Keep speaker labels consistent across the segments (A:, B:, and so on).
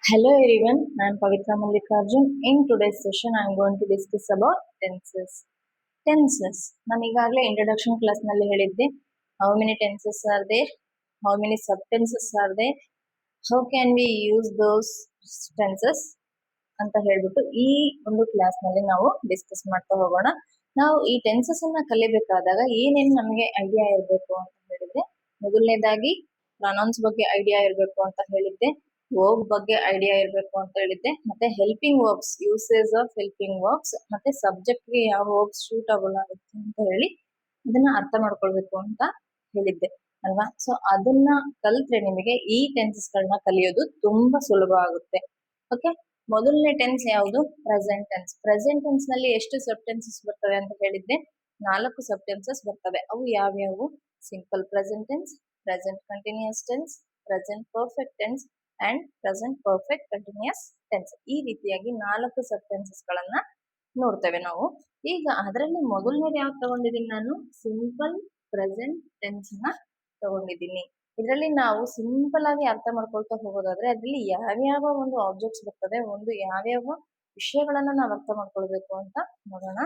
A: Hello everyone, I am Pavitra Mallikarjun. In today's session, I am going to discuss about tenses. Tenses. ನಾನು ಈಗಾಗಲೇ introduction class ನಲ್ಲಿ ಹೇಳಿದ್ದೆ. How many tenses are there? How many subtenses are there? How can we use those tenses? ಅಂತ ಹೇಳ್ಬಿಟ್ಟು ಈ ಒಂದು class ನಲ್ಲಿ ನಾವು ಡಿಸ್ಕಸ್ ಮಾಡ್ತಾ ಹೋಗೋಣ. ನಾವು ಈ ಟೆನ್ಸಸ್ ಅನ್ನ ಕಲಿಬೇಕಾದಾಗ ಏನೇನು ನಮಗೆ ಐಡಿಯಾ ಇರಬೇಕು ಅಂತ ಹೇಳಿದ್ರೆ, ಮೊದಲನೇದಾಗಿ ಪ್ರೊನೌನ್ಸ್ ಬಗ್ಗೆ ಐಡಿಯಾ ಇರಬೇಕು ಅಂತ ಹೇಳಿದ್ದೆ, ವರ್ಬ್ ಬಗ್ಗೆ ಐಡಿಯಾ ಇರಬೇಕು ಅಂತ ಹೇಳಿದ್ದೆ, ಮತ್ತೆ helping verbs, usage of helping verbs, ಮತ್ತೆ ಸಬ್ಜೆಕ್ಟ್ ಗೆ ಯಾವ ವರ್ಬ್ಸ್ ಸೂಟಬಲ್ ಆಗುತ್ತೆ ಅಂತ ಹೇಳಿ ಅದನ್ನ ಅರ್ಥ ಮಾಡ್ಕೊಳ್ಬೇಕು ಅಂತ ಹೇಳಿದ್ದೆ ಅಲ್ವಾ. ಸೊ ಅದನ್ನ ಕಲ್ತ್ರೆ ನಿಮಗೆ ಈ ಟೆನ್ಸಸ್ ಗಳನ್ನ ಕಲಿಯೋದು ತುಂಬಾ ಸುಲಭ ಆಗುತ್ತೆ. ಓಕೆ, ಮೊದಲನೇ ಟೆನ್ಸ್ ಯಾವುದು? Present tense. ಪ್ರೆಸೆಂಟ್ ಟೆನ್ಸ್ ನಲ್ಲಿ ಎಷ್ಟು ಸಬ್ಟೆನ್ಸಸ್ ಬರ್ತವೆ ಅಂತ ಹೇಳಿದ್ದೆ? 4 ಸಬ್ಟೆನ್ಸಸ್ ಬರ್ತವೆ. ಅವು ಯಾವ್ಯಾವು? Simple present tense, present continuous tense, present perfect tense and present perfect continuous tense. ಈ ರೀತಿಯಾಗಿ 4 ಸಬ್ಟೆನ್ಸಸ್ ಗಳನ್ನ ನೋಡ್ತೇವೆ ನಾವು. ಈಗ ಅದರಲ್ಲಿ ಮೊದಲನೇದು ಯಾವ್ದು ತಗೊಂಡಿದ್ದೀನಿ ನಾನು? ಸಿಂಪಲ್ ಪ್ರೆಸೆಂಟ್ ಟೆನ್ಸ್ ನ ತಗೊಂಡಿದ್ದೀನಿ. ಇದರಲ್ಲಿ ನಾವು ಸಿಂಪಲ್ ಆಗಿ ಅರ್ಥ ಮಾಡ್ಕೊಳ್ತಾ ಹೋಗೋದಾದ್ರೆ ಅದ್ರಲ್ಲಿ ಯಾವ್ಯಾವ ಒಂದು ಆಬ್ಜೆಕ್ಟ್ಸ್ ಬರ್ತದೆ, ಒಂದು ಯಾವ್ಯಾವ ವಿಷಯಗಳನ್ನ ನಾವು ಅರ್ಥ ಮಾಡ್ಕೊಳ್ಬೇಕು ಅಂತ ನೋಡೋಣ.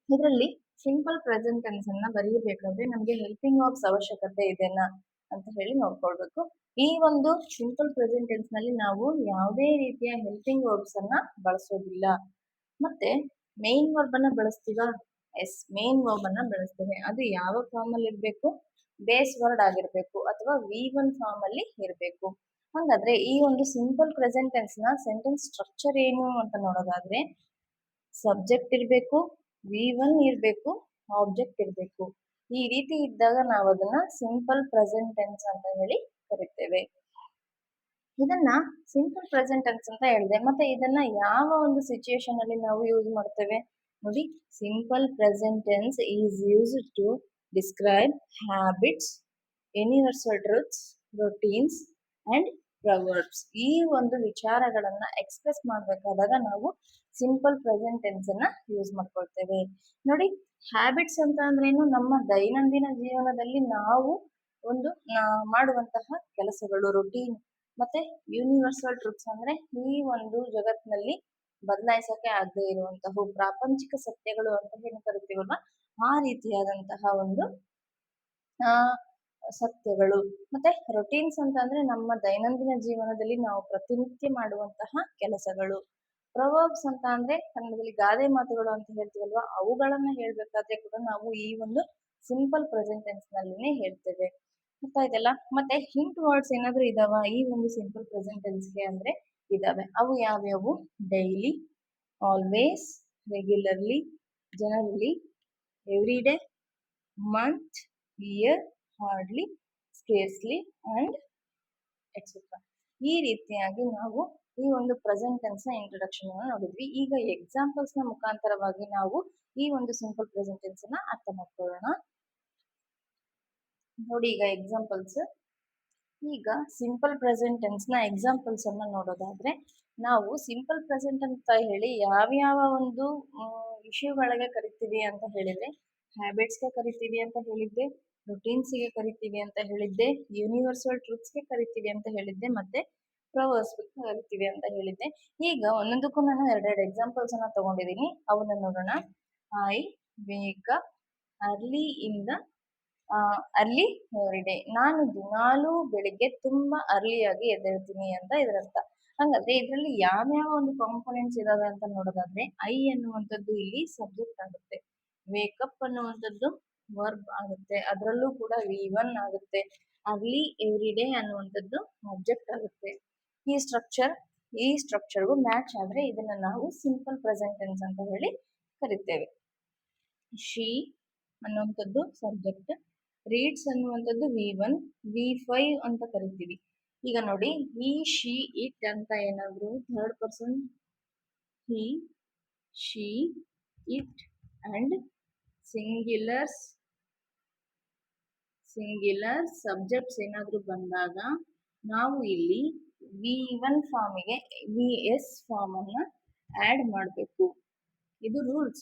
A: ಇದರಲ್ಲಿ ಸಿಂಪಲ್ ಪ್ರೆಸೆಂಟ್ ಟೆನ್ಸ್ ಅನ್ನ ಬರೆಯಬೇಕಾದ್ರೆ ನಮ್ಗೆ ಹೆಲ್ಪಿಂಗ್ ವರ್ಬ್ಸ್ ಅವಶ್ಯಕತೆ ಇದೆನಾ ಅಂತ ಹೇಳಿ ನೋಡ್ಕೊಳ್ಬೇಕು. ಈ ಒಂದು ಸಿಂಪಲ್ ಪ್ರೆಸೆಂಟ್ ಟೆನ್ಸ್ ನಲ್ಲಿ ನಾವು ಯಾವುದೇ ರೀತಿಯ ಹೆಲ್ಪಿಂಗ್ ವರ್ಬ್ಸ್ ಅನ್ನ ಬಳಸೋದಿಲ್ಲ. ಮತ್ತೆ ಮೇನ್ ವರ್ಬ್ ಅನ್ನ ಬಳಸ್ತೀವಾ? ಎಸ್, ಮೇನ್ ವರ್ಬ್ ಅನ್ನ ಬಳಸ್ತೇವೆ. ಅದು ಯಾವ ಫಾರ್ಮ್ ಅಲ್ಲಿ ಇರ್ಬೇಕು? ಬೇಸ್ ವರ್ಡ್ ಆಗಿರ್ಬೇಕು ಅಥವಾ V1 ಫಾರ್ಮ್ ಅಲ್ಲಿ ಇರಬೇಕು. ಹಾಗಾದ್ರೆ ಈ ಒಂದು ಸಿಂಪಲ್ ಪ್ರೆಸೆಂಟ್ ಟೆನ್ಸ್ ನ ಸೆಂಟೆನ್ಸ್ ಸ್ಟ್ರಕ್ಚರ್ ಏನು ಅಂತ ನೋಡೋದಾದ್ರೆ, ಸಬ್ಜೆಕ್ಟ್ ಇರಬೇಕು, V1 ಇರಬೇಕು, ಆಬ್ಜೆಕ್ಟ್ ಇರಬೇಕು. ಈ ರೀತಿ ಇದ್ದಾಗ ನಾವು ಅದನ್ನ ಸಿಂಪಲ್ ಪ್ರೆಸೆಂಟ್ ಟೆನ್ಸ್ ಅಂತ ಹೇಳಿ ಕರಿತೇವೆ. ಇದನ್ನ ಸಿಂಪಲ್ ಪ್ರೆಸೆಂಟ್ ಟೆನ್ಸ್ ಅಂತ ಹೇಳಿದೆ. ಮತ್ತೆ ಇದನ್ನ ಯಾವ ಒಂದು ಸಿಚುಯೇಷನ್ ಅಲ್ಲಿ ನಾವು ಯೂಸ್ ಮಾಡ್ತೇವೆ ನೋಡಿ? Simple present tense is used to describe habits, universal truths, routines and proverbs. ಈ ಒಂದು ವಿಚಾರಗಳನ್ನ ಎಕ್ಸ್ಪ್ರೆಸ್ ಮಾಡ್ಬೇಕಾದಾಗ ನಾವು ಸಿಂಪಲ್ ಪ್ರೆಸೆಂಟ್ ಟೆನ್ಸ್ ಅನ್ನ ಯೂಸ್ ಮಾಡ್ಕೊಳ್ತೇವೆ. ನೋಡಿ, ಹ್ಯಾಬಿಟ್ಸ್ ಅಂತ ಅಂದ್ರೇನು? ನಮ್ಮ ದೈನಂದಿನ ಜೀವನದಲ್ಲಿ ನಾವು ಒಂದು ಮಾಡುವಂತಹ ಕೆಲಸಗಳು, ರೊಟೀನ್. ಮತ್ತೆ ಯೂನಿವರ್ಸಲ್ ಟ್ರೂತ್ಸ್ ಅಂದ್ರೆ ಈ ಒಂದು ಜಗತ್ತಿನಲ್ಲಿ ಬದಲಾಯಿಸಕ್ಕೆ ಆಗದೆ ಇರುವಂತಹ ಪ್ರಾಪಂಚಿಕ ಸತ್ಯಗಳು ಅಂತ ಏನು ಕರಿತೀವಲ್ವಾ, ಆ ರೀತಿಯಾದಂತಹ ಒಂದು ಸತ್ಯಗಳು. ಮತ್ತೆ ರೊಟೀನ್ಸ್ ಅಂತ ಅಂದ್ರೆ ನಮ್ಮ ದೈನಂದಿನ ಜೀವನದಲ್ಲಿ ನಾವು ಪ್ರತಿನಿತ್ಯ ಮಾಡುವಂತಹ ಕೆಲಸಗಳು. ಪ್ರವರ್ಬ್ಸ್ ಅಂತ ಅಂದ್ರೆ ಕನ್ನಡದಲ್ಲಿ ಗಾದೆ ಮಾತುಗಳು ಅಂತ ಹೇಳ್ತೀವಲ್ವಾ, ಅವುಗಳನ್ನ ಹೇಳ್ಬೇಕಾದ್ರೆ ಕೂಡ ನಾವು ಈ ಒಂದು ಸಿಂಪಲ್ ಪ್ರೆಸೆಂಟ್ ಟೆನ್ಸ್ ನಲ್ಲಿನೇ ಹೇಳ್ತೇವೆ. ಗೊತ್ತಾಯ್ತಲ್ಲ? ಮತ್ತೆ ಹಿಂಟ್ ವರ್ಡ್ಸ್ ಏನಾದ್ರು ಇದಾವ ಈ ಒಂದು ಸಿಂಪಲ್ ಪ್ರೆಸೆಂಟ್ ಟೆನ್ಸ್ಗೆ ಅಂದ್ರೆ ಇದಾವೆ. ಅವು ಯಾವ್ಯಾವು? Daily, always, regularly, generally, every day, month, year, hardly, scarcely and etcetera. ಈ ರೀತಿಯಾಗಿ ನಾವು ಈ ಒಂದು ಪ್ರೆಸೆಂಟ್ ಟೆನ್ಸ್ ನ ಇಂಟ್ರೊಡಕ್ಷನ್ ಅನ್ನು ನೋಡಿದ್ವಿ. ಈಗ ಎಕ್ಸಾಂಪಲ್ಸ್ ನ ಮುಖಾಂತರವಾಗಿ ನಾವು ಈ ಒಂದು ಸಿಂಪಲ್ ಪ್ರೆಸೆಂಟ್ ಟೆನ್ಸ್ ನ ಅರ್ಥ ಮಾಡ್ಕೊಳ್ಳೋಣ. ನೋಡಿ, ಈಗ ಎಕ್ಸಾಂಪಲ್ಸ್. ಈಗ ಸಿಂಪಲ್ ಪ್ರೆಸೆಂಟ್ ಟೆನ್ಸ್ ನ ಎಕ್ಸಾಂಪಲ್ಸ್ ಅನ್ನ ನೋಡೋದಾದ್ರೆ, ನಾವು ಸಿಂಪಲ್ ಪ್ರೆಸೆಂಟ್ ಅಂತ ಹೇಳಿ ಯಾವ್ಯಾವ ಒಂದು ಇಶ್ಯೂಗಳಿಗೆ ಕರಿತೀವಿ ಅಂತ ಹೇಳಿದ್ರೆ, ಹ್ಯಾಬಿಟ್ಸ್ ಗೆ ಕರಿತೀವಿ ಅಂತ ಹೇಳಿದ್ದೆ, ರುಟೀನ್ಸ್ ಗೆ ಕರಿತೀವಿ ಅಂತ ಹೇಳಿದ್ದೆ, ಯೂನಿವರ್ಸಲ್ ಟ್ರೂತ್ಸ್ ಗೆ ಕರಿತೀವಿ ಅಂತ ಹೇಳಿದ್ದೆ, ಮತ್ತೆ ಪ್ರವರ್ಬ್ಸ್ ಗೆ ಕರಿತೀವಿ ಅಂತ ಹೇಳಿದ್ದೆ. ಈಗ ಒಂದೊಂದಕ್ಕೂ ನಾನು ಎರಡೆರಡು ಎಕ್ಸಾಂಪಲ್ಸ್ ಅನ್ನ ತಗೊಂಡಿದ್ದೀನಿ, ಅವನ್ನ ನೋಡೋಣ. I wake up early in the early every day. ನಾನು ದಿನಾಲೂ ಬೆಳಿಗ್ಗೆ ತುಂಬಾ ಅರ್ಲಿಯಾಗಿ ಎದ್ದೇಳ್ತೀನಿ ಅಂತ ಇದರರ್ಥ. ಹಾಗಾದ್ರೆ ಇದರಲ್ಲಿ ಯಾವ್ಯಾವ ಒಂದು ಕಾಂಪೊನೆಂಟ್ಸ್ ಇದಾವೆ ಅಂತ ನೋಡೋದಾದ್ರೆ, ಐ ಅನ್ನುವಂಥದ್ದು ಇಲ್ಲಿ ಸಬ್ಜೆಕ್ಟ್ ಆಗುತ್ತೆ, ವೇಕಪ್ ಅನ್ನುವಂಥದ್ದು ವರ್ಬ್ ಆಗುತ್ತೆ, ಅದರಲ್ಲೂ ಕೂಡ V1 ಆಗುತ್ತೆ, ಅರ್ಲಿ ಎವ್ರಿ ಡೇ ಅನ್ನುವಂಥದ್ದು ಆಬ್ಜೆಕ್ಟ್ ಆಗುತ್ತೆ. ಈ ಸ್ಟ್ರಕ್ಚರ್ಗೂ ಮ್ಯಾಚ್ ಆದ್ರೆ ಇದನ್ನ ನಾವು ಸಿಂಪಲ್ ಪ್ರೆಸೆಂಟ್ ಟೆನ್ಸ್ ಅಂತ ಹೇಳಿ ಕರಿತೇವೆ. ಶಿ ಅನ್ನುವಂಥದ್ದು ಸಬ್ಜೆಕ್ಟ್, ರೀಡ್ಸ್ ಅನ್ನುವಂಥದ್ದು V1, V5 ಅಂತ ಕರಿತೀವಿ. ಈಗ ನೋಡಿ, ಹಿ, ಶಿ, ಇಟ್ ಅಂತ ಏನಾದ್ರು third person he, she, it and singular subjects ಏನಾದ್ರು ಬಂದಾಗ ನಾವು ಇಲ್ಲಿ V1 ಫಾರ್ಮಿಗೆ VS ಫಾರ್ಮ್ ಅನ್ನ ಆಡ್ ಮಾಡಬೇಕು. ಇದು ರೂಲ್ಸ್.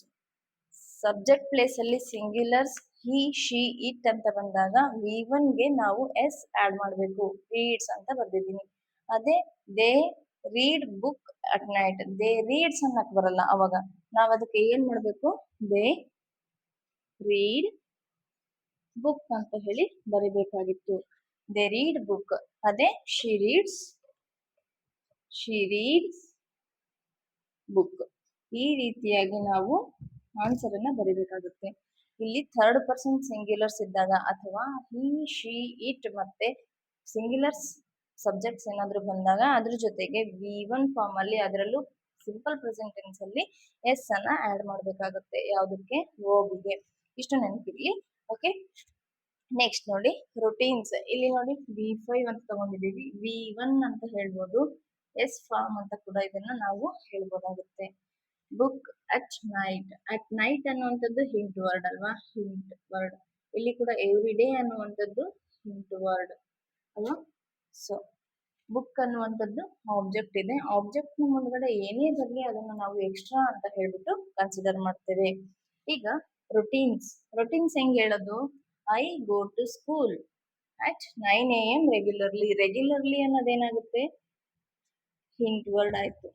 A: ಸಬ್ಜೆಕ್ಟ್ ಪ್ಲೇಸ್ ಅಲ್ಲಿ ಸಿಂಗ್ಯುಲರ್ಸ್ ಹಿ, ಶಿ, ಇಟ್ ಅಂತ ಬಂದಾಗ V1 ಗೆ ನಾವು S ಆಡ್ ಮಾಡಬೇಕು. ರೀಡ್ಸ್ ಅಂತ ಬರ್ದಿದ್ದೀನಿ. ಅದೇ they read book at night. They reads ಅನ್ನಕ್ ಬರಲ್ಲ ಅವಾಗ. ನಾವ್ ಅದಕ್ಕೆ ಏನ್ ಮಾಡ್ಬೇಕು? ದೇ ರೀಡ್ ಬುಕ್ ಅಂತ ಹೇಳಿ ಬರಿಬೇಕಾಗಿತ್ತು. They read book. ಅದೇ ಶಿ ರೀಡ್ಸ್ ಬುಕ್. ಈ ರೀತಿಯಾಗಿ ನಾವು ಆನ್ಸರ್ ಅನ್ನ ಬರಿಬೇಕಾಗುತ್ತೆ. ಇಲ್ಲಿ ಥರ್ಡ್ ಪರ್ಸನ್ ಸಿಂಗ್ಯುಲರ್ಸ್ ಇದ್ದಾಗ ಅಥವಾ ಹಿ, ಶಿ, ಇಟ್ ಮತ್ತೆ ಸಿಂಗ್ಯುಲರ್ಸ್ ಸಬ್ಜೆಕ್ಟ್ಸ್ ಏನಾದ್ರು ಬಂದಾಗ ಅದ್ರ ಜೊತೆಗೆ V1 ಫಾರ್ಮ್ ಅಲ್ಲಿ, ಅದರಲ್ಲೂ ಸಿಂಪಲ್ ಪ್ರೆಸೆಂಟ್ ಟೆನ್ಸ್ ಅಲ್ಲಿ ಎಸ್ ಅನ್ನ ಆಡ್ ಮಾಡ್ಬೇಕಾಗುತ್ತೆ. ಯಾವುದಕ್ಕೆ? ವರ್ಬ್ಗೆ. ಇಷ್ಟು ನೆನಪಿರ್ಲಿ. ಓಕೆ, ನೆಕ್ಸ್ಟ್ ನೋಡಿ ರುಟೀನ್ಸ್. ಇಲ್ಲಿ ನೋಡಿ V5 ಅಂತ ತಗೊಂಡಿದೀವಿ. V1 ಅಂತ ಹೇಳ್ಬೋದು. ಎಸ್ ಫಾರ್ಮ್ ಅಂತ ಕೂಡ ಇದನ್ನ ನಾವು ಹೇಳ್ಬೋದಾಗುತ್ತೆ. Book at night. At night ಅನ್ನುವಂಥದ್ದು ಹಿಂಟ್ ವರ್ಡ್ ಅಲ್ವಾ? Hint word. ಇಲ್ಲಿ ಕೂಡ ಎವ್ರಿ ಡೇ ಅನ್ನುವಂಥದ್ದು ಹಿಂಟ್ ವರ್ಡ್ ಅಲ್ವಾ? ಸೊ ಬುಕ್ ಅನ್ನುವಂಥದ್ದು ಆಬ್ಜೆಕ್ಟ್ ಇದೆ. ಆಬ್ಜೆಕ್ಟ್ ನ ಮುಂದ್ಗಡೆ ಏನೇ ಬರಲಿ ಅದನ್ನು ನಾವು ಎಕ್ಸ್ಟ್ರಾ ಅಂತ ಹೇಳ್ಬಿಟ್ಟು ಕನ್ಸಿಡರ್ ಮಾಡ್ತೇವೆ. ಈಗ ರುಟೀನ್ಸ್. ರುಟೀನ್ಸ್ ಹೆಂಗ್ ಹೇಳೋದು? I go to school at 9 AM regularly. Regularly ಅನ್ನೋದೇನಾಗುತ್ತೆ? ಹಿಂಟ್ ವರ್ಡ್ ಆಯ್ತು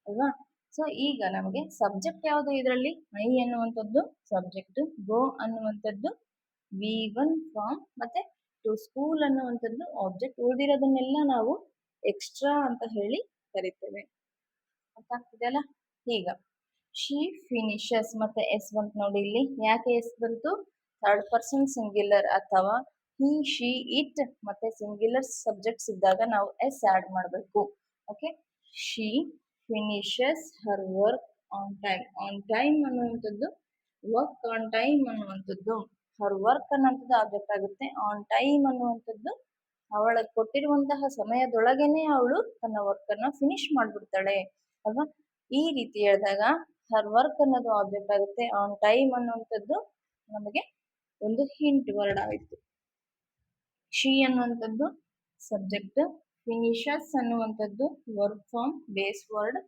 A: ಅಲ್ವಾ? ಸೊ ಈಗ ನಮಗೆ ಸಬ್ಜೆಕ್ಟ್ ಯಾವುದು ಇದರಲ್ಲಿ? ಐ ಅನ್ನುವಂಥದ್ದು ಸಬ್ಜೆಕ್ಟ್, ಗೋ ಅನ್ನುವಂಥದ್ದು V1 ಫಾರ್ಮ್, ಮತ್ತೆ ಟು ಸ್ಕೂಲ್ ಅನ್ನುವಂಥದ್ದು ಆಬ್ಜೆಕ್ಟ್. ಉಳಿದಿರೋದನ್ನೆಲ್ಲ ನಾವು ಎಕ್ಸ್ಟ್ರಾ ಅಂತ ಹೇಳಿ ಕರಿತೇವೆ. ಗೊತ್ತಾಗ್ತಿದೆಯಲ್ಲ? ಈಗ ಶಿ ಫಿನಿಶಸ್ ಮತ್ತೆ ಎಸ್ ಬಂತು ನೋಡಿ. ಇಲ್ಲಿ ಯಾಕೆ ಎಸ್ ಬಂತು? ಥರ್ಡ್ ಪರ್ಸನ್ ಸಿಂಗ್ಯುಲರ್ ಅಥವಾ ಹಿ, ಶಿ, ಇಟ್ ಮತ್ತೆ ಸಿಂಗ್ಯುಲರ್ ಸಬ್ಜೆಕ್ಟ್ಸ್ ಇದ್ದಾಗ ನಾವು ಎಸ್ ಆಡ್ ಮಾಡಬೇಕು. Okay, she finishes her work on time. On time ಅನ್ನುವಂಥದ್ದು ವರ್ಕ್ ಆನ್ ಟೈಮ್ ಅನ್ನುವಂಥದ್ದು ಹರ್ ವರ್ಕ್ ಅನ್ನುವಂಥದ್ದು ಆಬ್ಜೆಕ್ಟ್ ಆಗುತ್ತೆ. ಆನ್ ಟೈಮ್ ಅನ್ನುವಂಥದ್ದು ಅವಳ ಕೊಟ್ಟಿರುವಂತಹ ಸಮಯದೊಳಗೇನೆ ಅವಳು ತನ್ನ ವರ್ಕ್ ಅನ್ನ ಫಿನಿಶ್ ಮಾಡ್ಬಿಡ್ತಾಳೆ ಅಲ್ವಾ? ಈ ರೀತಿ ಹೇಳಿದಾಗ ಹರ್ ವರ್ಕ್ ಅನ್ನೋದು ಆಬ್ಜೆಕ್ಟ್ ಆಗುತ್ತೆ. ಆನ್ ಟೈಮ್ ಅನ್ನುವಂಥದ್ದು ನಮಗೆ ಒಂದು ಹಿಂಟ್ ವರ್ಡ್ ಆಯಿತು. ಶಿ ಅನ್ನುವಂಥದ್ದು ಸಬ್ಜೆಕ್ಟ್, ಫಿನಿಶಸ್ ಅನ್ನುವಂಥದ್ದು work form, base word.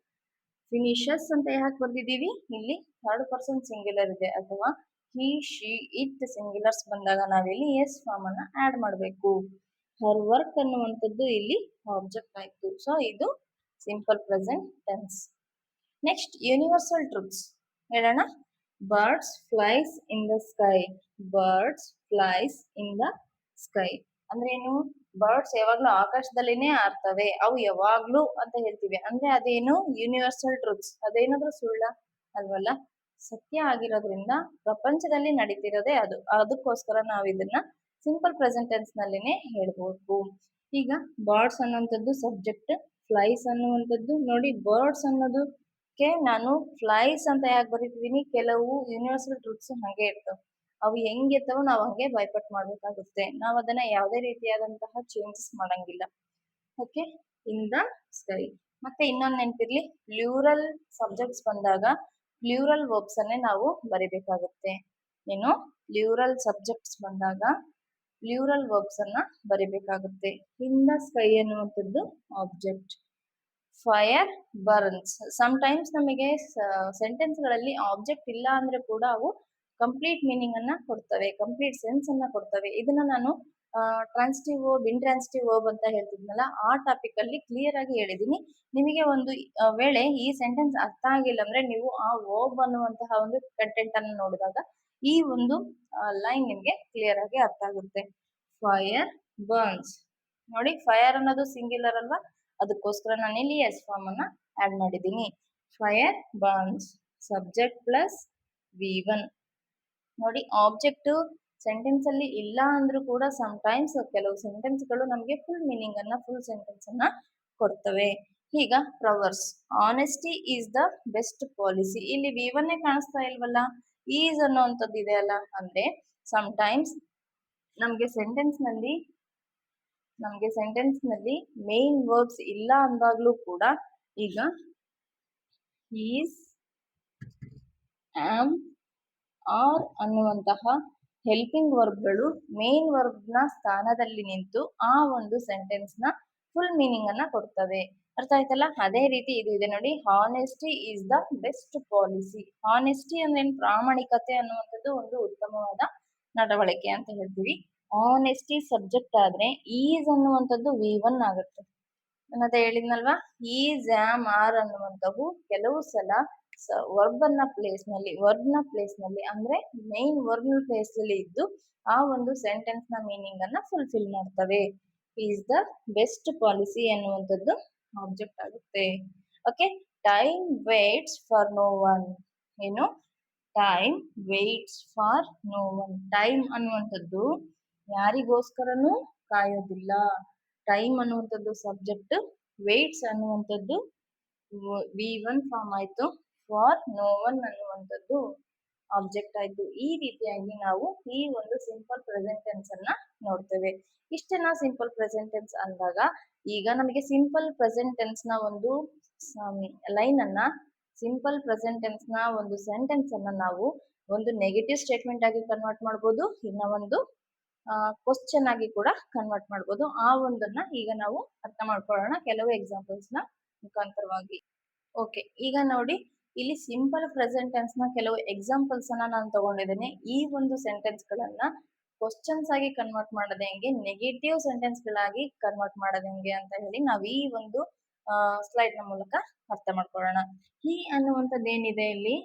A: Finishes ಅಂತ ಯಾಕೆ ಬರ್ದಿದ್ದೀವಿ? ಇಲ್ಲಿ ಥರ್ಡ್ ಪರ್ಸನ್ ಸಿಂಗ್ಯುಲರ್ ಇದೆ ಅಥವಾ ಹಿ, ಶಿ, ಇಟ್ ಸಿಂಗ್ಯುಲರ್ಸ್ ಬಂದಾಗ ನಾವಿಲ್ಲಿ ಎಸ್ ಫಾರ್ಮ್ ಅನ್ನ ಆಡ್ ಮಾಡಬೇಕು. ಹರ್ ವರ್ಕ್ ಅನ್ನುವಂಥದ್ದು ಇಲ್ಲಿ ಆಬ್ಜೆಕ್ಟ್ ಆಯ್ತು. ಸೊ ಇದು simple present tense. Next universal truths ಹೇಳೋಣ. Birds flies in the sky. Birds flies in the sky ಅಂದ್ರೆ ಏನು? ಬರ್ಡ್ಸ್ ಯಾವಾಗ್ಲೂ ಆಕಾಶದಲ್ಲಿನೇ ಹಾರ್ತವೆ. ಅವು ಯಾವಾಗ್ಲೂ ಅಂತ ಹೇಳ್ತೀವಿ ಅಂದ್ರೆ ಅದೇನು? Universal truths. ಅದೇನಾದ್ರೂ ಸುಳ್ಳ ಅಲ್ವಲ್ಲ? ಸತ್ಯ ಆಗಿರೋದ್ರಿಂದ ಪ್ರಪಂಚದಲ್ಲಿ ನಡೀತಿರೋದೇ ಅದು. ಅದಕ್ಕೋಸ್ಕರ ನಾವು ಇದನ್ನ ಸಿಂಪಲ್ ಪ್ರೆಸೆಂಟ್ ಟೆನ್ಸ್ ನಲ್ಲಿನೇ ಹೇಳ್ಬೇಕು. ಈಗ ಬರ್ಡ್ಸ್ ಅನ್ನುವಂಥದ್ದು ಸಬ್ಜೆಕ್ಟ್, ಫ್ಲೈಸ್ ಅನ್ನುವಂಥದ್ದು ನೋಡಿ. ಬರ್ಡ್ಸ್ ಅನ್ನೋದಕ್ಕೆ ನಾನು ಫ್ಲೈಸ್ ಅಂತ ಯಾಕೆ ಬರೀತಿದೀನಿ? ಕೆಲವು ಯೂನಿವರ್ಸಲ್ ಟ್ರೂತ್ಸ್ ಹಂಗೆ ಇರ್ತವೆ. ಅವು ಹೆಂಗಿರ್ತಾವೋ ನಾವು ಹಂಗೆ ಬೈಪಟ್ ಮಾಡ್ಬೇಕಾಗುತ್ತೆ. ನಾವು ಅದನ್ನ ಯಾವುದೇ ರೀತಿಯಾದಂತಹ ಚೇಂಜಸ್ ಮಾಡಂಗಿಲ್ಲ. Okay, in the sky. ಮತ್ತೆ ಇನ್ನೊಂದು ನೆನಪಿರ್ಲಿ, ಪ್ಲೂರಲ್ ಸಬ್ಜೆಕ್ಟ್ಸ್ ಬಂದಾಗ ಪ್ಲೂರಲ್ ವರ್ಬ್ಸ್ ಅನ್ನೇ ನಾವು ಬರಿಬೇಕಾಗುತ್ತೆ. ಏನು? ಪ್ಲೂರಲ್ ಸಬ್ಜೆಕ್ಟ್ಸ್ ಬಂದಾಗ ಪ್ಲೂರಲ್ ವರ್ಬ್ಸ್ ಅನ್ನ ಬರಿಬೇಕಾಗುತ್ತೆ. ಇನ್ ದ ಸ್ಕೈ ಅನ್ನುವಂಥದ್ದು ಆಬ್ಜೆಕ್ಟ್. Fire burns. ಟೈಮ್ಸ್ ನಮಗೆ ಸೆಂಟೆನ್ಸ್ ಗಳಲ್ಲಿ ಆಬ್ಜೆಕ್ಟ್ ಇಲ್ಲ ಅಂದ್ರೆ ಕೂಡ ಅವು ಕಂಪ್ಲೀಟ್ ಮೀನಿಂಗ್ ಅನ್ನ ಕೊಡ್ತವೆ, ಕಂಪ್ಲೀಟ್ ಸೆನ್ಸ್ ಅನ್ನ ಕೊಡ್ತವೆ. ಇದನ್ನ ನಾನು ಟ್ರಾನ್ಸಿಟಿವ್ ವರ್ಬ್, ಇಂಟ್ರಾನ್ಸಿಟಿವ್ ವರ್ಬ್ ಅಂತ ಹೇಳ್ತಿದ್ನಲ್ಲ, ಆ ಟಾಪಿಕ್ ಅಲ್ಲಿ ಕ್ಲಿಯರ್ ಆಗಿ ಹೇಳಿದೀನಿ. ನಿಮಗೆ ಒಂದು ವೇಳೆ ಈ ಸೆಂಟೆನ್ಸ್ ಅರ್ಥ ಆಗಿಲ್ಲ ಅಂದ್ರೆ ನೀವು ಆ ವರ್ಬ್ ಅನ್ನುವಂತಹ ಒಂದು ಕಂಟೆಂಟ್ ಅನ್ನು ನೋಡಿದಾಗ ಈ ಒಂದು ಲೈನ್ ನಿಮ್ಗೆ ಕ್ಲಿಯರ್ ಆಗಿ ಅರ್ಥ ಆಗುತ್ತೆ. ಫೈರ್ ಬರ್ನ್ಸ್ ನೋಡಿ, ಫೈರ್ ಅನ್ನೋದು ಸಿಂಗ್ಯುಲರ್ ಅಲ್ವಾ? ಅದಕ್ಕೋಸ್ಕರ ನಾನು ಇಲ್ಲಿ ಎಸ್ ಫಾರ್ಮ್ ಅನ್ನ ಆಡ್ ಮಾಡಿದ್ದೀನಿ. Fire burns subject plus V1. ನೋಡಿ, ಆಬ್ಜೆಕ್ಟ್ ಸೆಂಟೆನ್ಸ್ ಅಲ್ಲಿ ಇಲ್ಲ ಅಂದ್ರೂ ಕೂಡ ಟೈಮ್ಸ್ ಕೆಲವು ಸೆಂಟೆನ್ಸ್ ಗಳು ನಮಗೆ ಫುಲ್ ಮೀನಿಂಗ್ ಅನ್ನ, ಫುಲ್ ಸೆಂಟೆನ್ಸ್ ಅನ್ನ ಕೊಡ್ತವೆ. ಈಗ proverbs. Honesty is the best policy. ಇಲ್ಲಿ V1 ಕಾಣಿಸ್ತಾ ಇಲ್ವಲ್ಲ? ಈಸ್ ಅನ್ನೋಂಥದ್ದು ಇದೆ ಅಲ್ಲ, ಅಂದ್ರೆ ಟೈಮ್ಸ್ ನಮ್ಗೆ ಸೆಂಟೆನ್ಸ್ ನಲ್ಲಿ ಮೇನ್ ವರ್ಬ್ಸ್ ಇಲ್ಲ ಅಂದಾಗ್ಲೂ ಕೂಡ ಈಗ ಈಸ್, ಆಮ್, ಆರ್ ಅನ್ನುವಂತಹ ಹೆಲ್ಪಿಂಗ್ ವರ್ಬ್ಗಳು ಮೇನ್ ವರ್ಬ್ ನ ಸ್ಥಾನದಲ್ಲಿ ನಿಂತು ಆ ಒಂದು ಸೆಂಟೆನ್ಸ್ ನ ಫುಲ್ ಮೀನಿಂಗ್ ಅನ್ನ ಕೊಡ್ತವೆ. ಅರ್ಥ ಆಯ್ತಲ್ಲ? ಅದೇ ರೀತಿ ಇದು ಇದೆ ನೋಡಿ. Honesty is the best policy. Honesty ಅಂದ್ರೆ ಪ್ರಾಮಾಣಿಕತೆ ಅನ್ನುವಂಥದ್ದು ಒಂದು ಉತ್ತಮವಾದ ನಡವಳಿಕೆ ಅಂತ ಹೇಳ್ತೀವಿ. ಆನೆಸ್ಟಿ ಸಬ್ಜೆಕ್ಟ್ ಆದ್ರೆ ಈಸ್ ಅನ್ನುವಂಥದ್ದು V1 ಆಗುತ್ತೆ. ಅನ್ನೋದೇ ಹೇಳಿದ್ನಲ್ವಾ. ಈಸ್, ಆಮ್, ಆರ್ ಅನ್ನುವಂಥವು ಕೆಲವು ಸಲ ವರ್ಬ್ ನ ಪ್ಲೇಸ್ ನಲ್ಲಿ ಅಂದ್ರೆ ಮೈನ್ ವರ್ಬ್ ಪ್ಲೇಸ್ ಅಲ್ಲಿ ಇದ್ದು ಆ ಒಂದು ಸೆಂಟೆನ್ಸ್ ನ ಮೀನಿಂಗ್ ಅನ್ನ ಫುಲ್ಫಿಲ್ ಮಾಡ್ತವೆ. ಈಸ್ ದ ಬೆಸ್ಟ್ ಪಾಲಿಸಿ ಅನ್ನುವಂಥದ್ದು ಆಬ್ಜೆಕ್ಟ್ ಆಗುತ್ತೆ. Okay, time waits for no one. ಏನು? Time waits for no one. Time ಅನ್ನುವಂಥದ್ದು ಯಾರಿಗೋಸ್ಕರನೂ ಕಾಯೋದಿಲ್ಲ. ಟೈಮ್ ಅನ್ನುವಂಥದ್ದು ಸಬ್ಜೆಕ್ಟ್, ವೇಟ್ಸ್ ಅನ್ನುವಂಥದ್ದು V1 ಫಾರ್ಮ್ ಆಯ್ತು, ಫಾರ್ ನೋ ಒನ್ ಅನ್ನುವಂಥದ್ದು ಆಬ್ಜೆಕ್ಟ್ ಆಯ್ತು. ಈ ರೀತಿಯಾಗಿ ನಾವು ಈ ಒಂದು ಸಿಂಪಲ್ ಪ್ರೆಸೆಂಟ್ ಟೆನ್ಸ್ ಅನ್ನ ನೋಡ್ತೇವೆ. ಇಷ್ಟನ್ನ ಸಿಂಪಲ್ ಪ್ರೆಸೆಂಟ್ ಟೆನ್ಸ್ ಅಂದಾಗ ಈಗ ನಮಗೆ ಸಿಂಪಲ್ ಪ್ರೆಸೆಂಟ್ ಟೆನ್ಸ್ ನ ಒಂದು ಲೈನ್ ಅನ್ನ, ಸಿಂಪಲ್ ಪ್ರೆಸೆಂಟ್ ಟೆನ್ಸ್ ನ ಒಂದು ಸೆಂಟೆನ್ಸ್ ಅನ್ನ ನಾವು ಒಂದು ನೆಗೆಟಿವ್ ಸ್ಟೇಟ್ಮೆಂಟ್ ಆಗಿ ಕನ್ವರ್ಟ್ ಮಾಡ್ಬೋದು, ಇನ್ನ ಒಂದು ಕ್ವಶನ್ ಆಗಿ ಕೂಡ ಕನ್ವರ್ಟ್ ಮಾಡ್ಬೋದು. ಆ ಒಂದನ್ನ ಈಗ ನಾವು ಅರ್ಥ ಮಾಡ್ಕೊಳ್ಳೋಣ ಕೆಲವು ಎಕ್ಸಾಂಪಲ್ಸ್ ನ ಮುಖಾಂತರವಾಗಿ. ಓಕೆ, ಈಗ ನೋಡಿ ಇಲ್ಲಿ ಸಿಂಪಲ್ ಪ್ರೆಸೆಂಟ್ ಟೆನ್ಸ್ ನ ಕೆಲವು ಎಕ್ಸಾಂಪಲ್ಸ್ ಅನ್ನ ನಾನು ತಗೊಂಡಿದ್ದೇನೆ. ಈ ಒಂದು ಸೆಂಟೆನ್ಸ್ ಗಳನ್ನ ಕ್ವಶನ್ಸ್ ಆಗಿ ಕನ್ವರ್ಟ್ ಮಾಡೋದು ಹೆಂಗೆ, ನೆಗೆಟಿವ್ ಸೆಂಟೆನ್ಸ್ ಗಳಾಗಿ ಕನ್ವರ್ಟ್ ಮಾಡೋದು ಹೆಂಗೆ ಅಂತ ಹೇಳಿ ನಾವು ಈ ಒಂದು ಸ್ಲೈಡ್ ನ ಮೂಲಕ ಅರ್ಥ ಮಾಡ್ಕೊಳ್ಳೋಣ. ಹಿ ಅನ್ನುವಂಥದ್ದು ಏನಿದೆ ಇಲ್ಲಿ,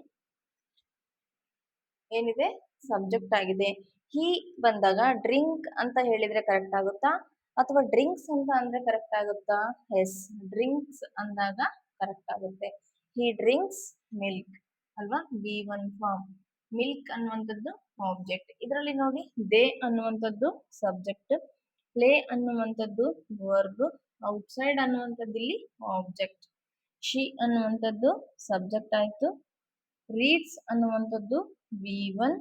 A: ಏನಿದೆ? ಸಬ್ಜೆಕ್ಟ್ ಆಗಿದೆ. ಹಿ ಬಂದಾಗ ಡ್ರಿಂಕ್ ಅಂತ ಹೇಳಿದ್ರೆ ಕರೆಕ್ಟ್ ಆಗುತ್ತಾ ಅಥವಾ ಡ್ರಿಂಕ್ಸ್ ಅಂತ ಅಂದ್ರೆ ಕರೆಕ್ಟ್ ಆಗುತ್ತಾ? ಎಸ್, ಡ್ರಿಂಕ್ಸ್ ಅಂದಾಗ ಕರೆಕ್ಟ್ ಆಗುತ್ತೆ. ಹಿ ಡ್ರಿಂಕ್ಸ್ ಮಿಲ್ಕ್ ಅಲ್ವಾ, V1 ಫಾರ್ಮ್. ಮಿಲ್ಕ್ ಅನ್ನುವಂಥದ್ದು ಆಬ್ಜೆಕ್ಟ್. ಇದರಲ್ಲಿ ನೋಡಿ, ದೇ ಅನ್ನುವಂಥದ್ದು ಸಬ್ಜೆಕ್ಟ್, ಪ್ಲೇ ಅನ್ನುವಂಥದ್ದು ವರ್ಬ್, ಔಟ್ಸೈಡ್ ಅನ್ನುವಂಥದ್ದು ಇಲ್ಲಿ ಆಬ್ಜೆಕ್ಟ್, ಶಿ ಅನ್ನುವಂಥದ್ದು ಸಬ್ಜೆಕ್ಟ್ ಆಯ್ತು, ರೀಡ್ಸ್ ಅನ್ನುವಂಥದ್ದು V1,